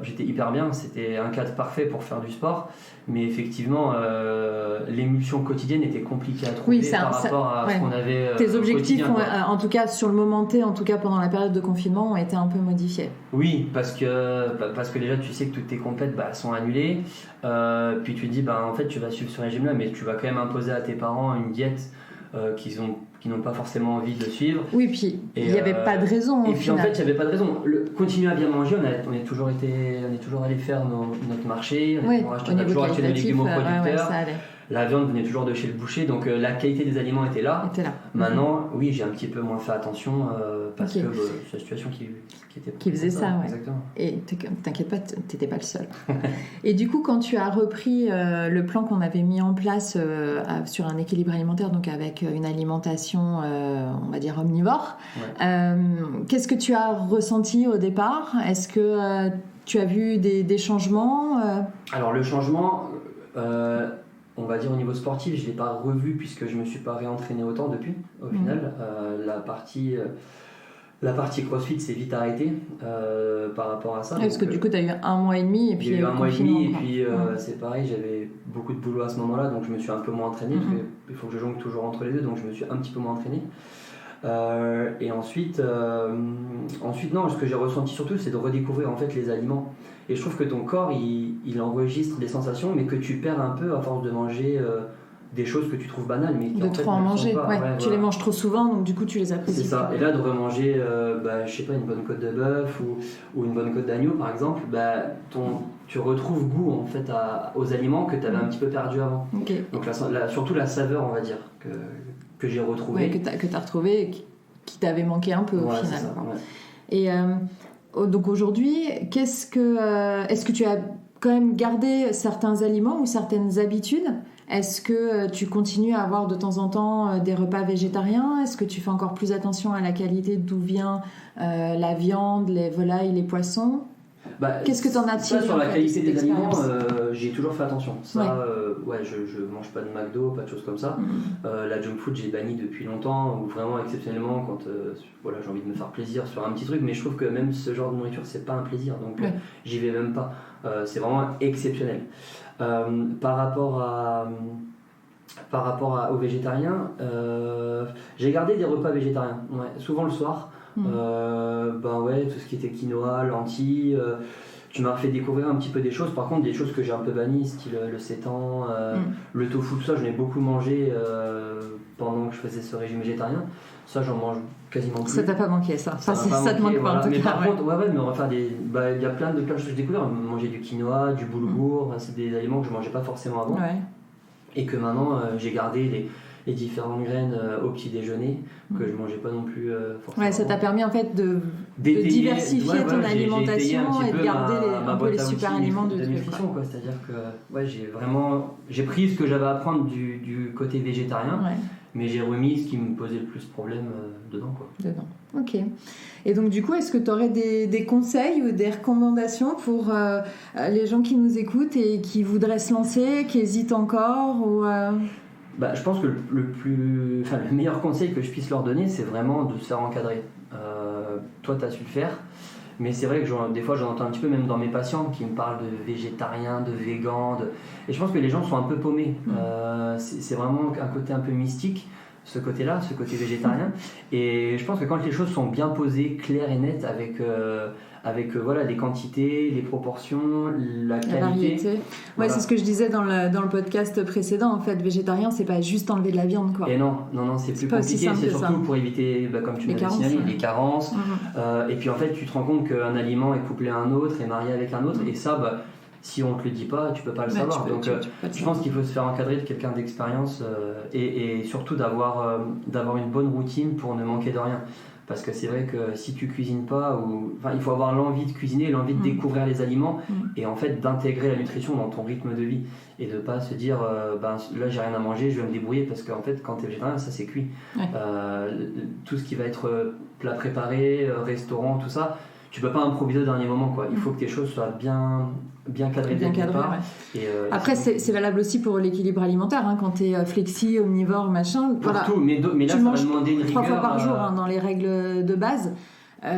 j'étais hyper bien, c'était un cadre parfait pour faire du sport. Mais effectivement, l'émulsion quotidienne était compliquée à trouver rapport à ce qu'on avait. Tes objectifs, en tout cas sur le moment T, en tout cas pendant la période de confinement, ont été un peu modifiés. Oui, parce que déjà tu sais que toutes tes compètes sont annulées. Puis tu te dis, en fait, tu vas suivre ce régime-là, mais tu vas quand même imposer à tes parents une diète qui n'ont pas forcément envie de suivre. Oui, puis il n'y avait pas de raison. Et puis en fait, il n'y avait pas de raison. Continuer à bien manger, on est toujours allé faire notre marché, on a toujours acheté des légumes aux producteurs. La viande venait toujours de chez le boucher, donc la qualité des aliments était là. Maintenant, oui, j'ai un petit peu moins fait attention parce que c'est la situation qui faisait ça. Ouais. Exactement. Et t'inquiète pas, t'étais pas le seul. Et du coup, quand tu as repris le plan qu'on avait mis en place sur un équilibre alimentaire, donc avec une alimentation, on va dire omnivore, qu'est-ce que tu as ressenti au départ ? Est-ce que tu as vu des changements Alors le changement. On va dire au niveau sportif, je ne l'ai pas revu puisque je ne me suis pas réentraîné autant depuis, au final. La partie CrossFit s'est vite arrêtée par rapport à ça. Parce que du coup, tu as eu 1 mois et demi et puis il y a eu 1 mois et demi et puis c'est pareil, j'avais beaucoup de boulot à ce moment-là, donc je me suis un peu moins entraîné. Il faut que je jongle toujours entre les deux, donc je me suis un petit peu moins entraîné. Et ensuite, non, ce que j'ai ressenti surtout, c'est de redécouvrir en fait les aliments. Et je trouve que ton corps, il enregistre des sensations, mais que tu perds un peu à force de manger des choses que tu trouves banales. Mais qui, de trop en manger, tu les manges trop souvent, donc du coup tu les apprécies. C'est ça, et là de remanger, je sais pas, une bonne côte de bœuf ou une bonne côte d'agneau par exemple, tu retrouves goût en fait aux aliments que tu avais un petit peu perdu avant. Okay. Donc surtout la saveur, on va dire, que j'ai retrouvée. Ouais, que tu as retrouvé et qui t'avait manqué un peu au final. C'est ça, ouais. Et donc aujourd'hui, est-ce que tu as quand même gardé certains aliments ou certaines habitudes ? Est-ce que tu continues à avoir de temps en temps des repas végétariens ? Est-ce que tu fais encore plus attention à la qualité d'où vient la viande, les volailles, les poissons ? Qu'est-ce que tu en as tiré sur la qualité des aliments, j'ai toujours fait attention. Ça, je mange pas de McDo, pas de choses comme ça. La junk food, j'ai banni depuis longtemps, ou vraiment exceptionnellement quand j'ai envie de me faire plaisir sur un petit truc, mais je trouve que même ce genre de nourriture, c'est pas un plaisir, donc j'y vais même pas. C'est vraiment exceptionnel. Par rapport aux végétariens, j'ai gardé des repas végétariens, souvent le soir. Tout ce qui était quinoa, lentilles, tu m'as fait découvrir un petit peu des choses. Par contre, des choses que j'ai un peu bannies, style le sétan, le tofu, tout ça, j'en ai beaucoup mangé pendant que je faisais ce régime végétarien. Ça, j'en mange quasiment plus. Ça t'a pas manqué, ça te manque pas en tout cas. Mais par contre, il y a plein de choses que j'ai découvert. Manger du quinoa, du boulgour, c'est des aliments que je mangeais pas forcément avant. Et que maintenant, j'ai gardé les différentes graines au petit déjeuner que je mangeais pas non plus forcément. Ça t'a permis en fait de diversifier ton alimentation et de garder un peu les super aliments de nutrition, quoi. C'est-à-dire que j'ai pris ce que j'avais à prendre du côté végétarien, mais j'ai remis ce qui me posait le plus problème dedans, quoi. Ok. Et donc du coup, est-ce que tu aurais des conseils ou des recommandations pour les gens qui nous écoutent et qui voudraient se lancer, qui hésitent encore ou je pense que le meilleur conseil que je puisse leur donner, c'est vraiment de se faire encadrer. Toi, tu as su le faire, mais c'est vrai que des fois, j'en entends un petit peu, même dans mes patients, qui me parlent de végétarien, de végan. Et je pense que les gens sont un peu paumés. C'est vraiment un côté un peu mystique, ce côté-là, ce côté végétarien. Et je pense que quand les choses sont bien posées, claires et nettes, avec les quantités, les proportions, la qualité. La variété. C'est ce que je disais dans le podcast précédent. En fait, végétarien, c'est pas juste enlever de la viande, quoi. Et non, c'est plus compliqué. C'est surtout pour éviter, comme tu l'as signalé, les carences. Et puis en fait, tu te rends compte qu'un aliment est couplé à un autre, est marié avec un autre. Et ça, si on te le dit pas, tu peux pas le savoir. Donc, je pense qu'il faut se faire encadrer de quelqu'un d'expérience et surtout d'avoir une bonne routine pour ne manquer de rien. Parce que c'est vrai que si tu cuisines pas, il faut avoir l'envie de cuisiner, l'envie de découvrir les aliments et en fait d'intégrer la nutrition dans ton rythme de vie et de pas se dire là j'ai rien à manger, je vais me débrouiller, parce qu'en fait quand tu es végétarien, ça c'est cuit. Tout ce qui va être plat préparé, restaurant, tout ça, tu peux pas improviser au dernier moment, quoi. Il faut que tes choses soient bien cadrées dès le départ. Après c'est valable aussi pour l'équilibre alimentaire, quand tu es flexi, omnivore, machin, tout, mais là ça va demander une rigueur 3 fois par jour dans les règles de base.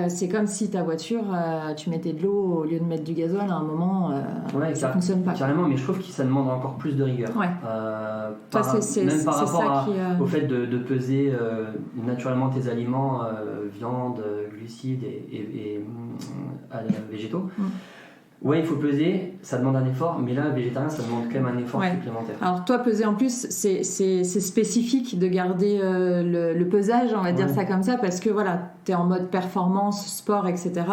C'est comme si ta voiture, tu mettais de l'eau au lieu de mettre du gasoil à un moment, ça fonctionne pas. Carrément, mais je trouve que ça demande encore plus de rigueur. Par rapport au fait de peser naturellement tes aliments, viande, glucides et végétaux. Il faut peser, ça demande un effort, mais là, végétarien, ça demande quand même un effort supplémentaire. Alors toi, peser en plus, c'est spécifique de garder le pesage, on va dire ça comme ça, parce que tu es en mode performance, sport, etc.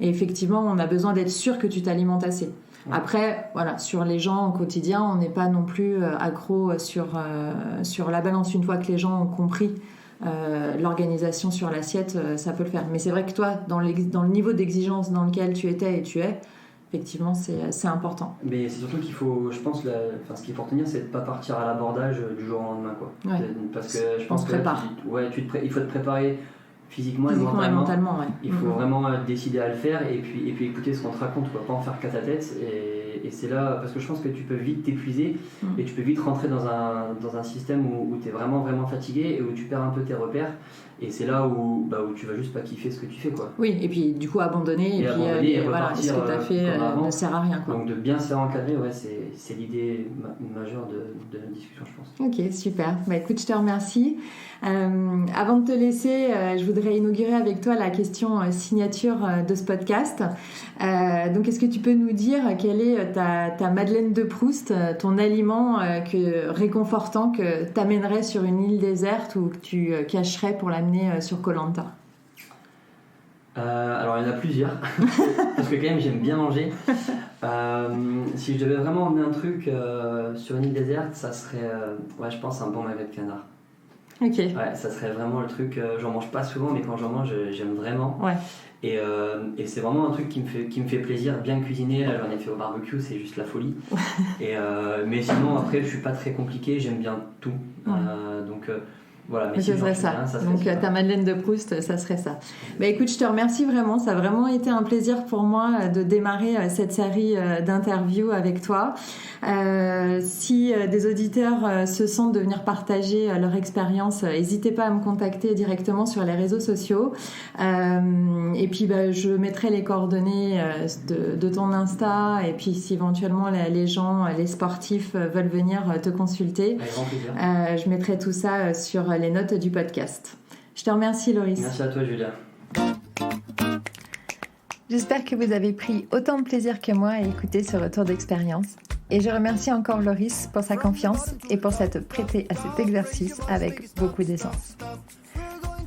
Et effectivement, on a besoin d'être sûr que tu t'alimentes assez. Après, sur les gens au quotidien, on n'est pas non plus accro sur la balance. Une fois que les gens ont compris l'organisation sur l'assiette, ça peut le faire. Mais c'est vrai que toi, dans le niveau d'exigence dans lequel tu étais et tu es, effectivement, c'est important. Mais c'est surtout qu'il faut, je pense, ce qu'il faut retenir, c'est de ne pas partir à l'abordage du jour au lendemain, quoi. Parce que je pense que il faut te préparer physiquement et mentalement. Il faut vraiment décider à le faire et puis écouter ce qu'on te raconte, quoi. Pas en faire qu'à ta tête et c'est là, parce que je pense que tu peux vite t'épuiser et tu peux vite rentrer dans un système où tu es vraiment, vraiment fatigué et où tu perds un peu tes repères. Et c'est là où tu vas juste pas kiffer ce que tu fais, quoi. Oui, et puis du coup abandonner, et voilà, ce que tu as fait ne sert à rien, quoi. Donc de bien se faire encadrer, ouais, c'est l'idée majeure de la discussion, je pense. Ok, super. Écoute, je te remercie. Avant de te laisser, je voudrais inaugurer avec toi la question signature de ce podcast. Donc, est-ce que tu peux nous dire quelle est ta Madeleine de Proust, ton aliment réconfortant que t'amènerais sur une île déserte ou que tu cacherais pour l'amener sur Koh Lanta? Alors il y en a plusieurs, parce que quand même j'aime bien manger. Si je devais vraiment emmener un truc sur une île déserte, ça serait, je pense, un bon magret de canard. Ok. Ouais, ça serait vraiment le truc, j'en mange pas souvent, mais quand j'en mange, j'aime vraiment. Ouais. Et c'est vraiment un truc qui me fait plaisir, bien cuisiner. Là, j'en ai fait au barbecue, c'est juste la folie. Mais sinon, après, je suis pas très compliqué, j'aime bien tout. Ouais. Donc voilà, mais ce serait ça. Donc ta Madeleine de Proust, ça serait ça. Écoute, je te remercie vraiment. Ça a vraiment été un plaisir pour moi de démarrer cette série d'interviews avec toi. Si des auditeurs se sentent de venir partager leur expérience, n'hésitez pas à me contacter directement sur les réseaux sociaux. Et puis je mettrai les coordonnées de ton Insta. Et puis si éventuellement les gens, les sportifs veulent venir te consulter, avec grand plaisir. Je mettrai tout ça sur les notes du podcast. Je te remercie, Loris. Merci à toi, Julia. J'espère que vous avez pris autant de plaisir que moi à écouter ce retour d'expérience. Et je remercie encore Loris pour sa confiance et pour s'être prêté à cet exercice avec beaucoup d'essence.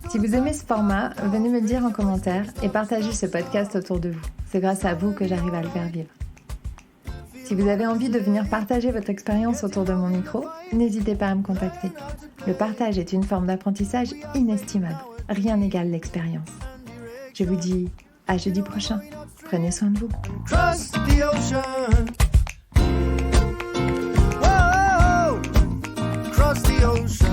Si vous aimez ce format, venez me le dire en commentaire et partagez ce podcast autour de vous. C'est grâce à vous que j'arrive à le faire vivre. Si vous avez envie de venir partager votre expérience autour de mon micro, n'hésitez pas à me contacter. Le partage est une forme d'apprentissage inestimable. Rien n'égale l'expérience. Je vous dis à jeudi prochain. Prenez soin de vous. Cross the ocean. Whoa, cross the ocean.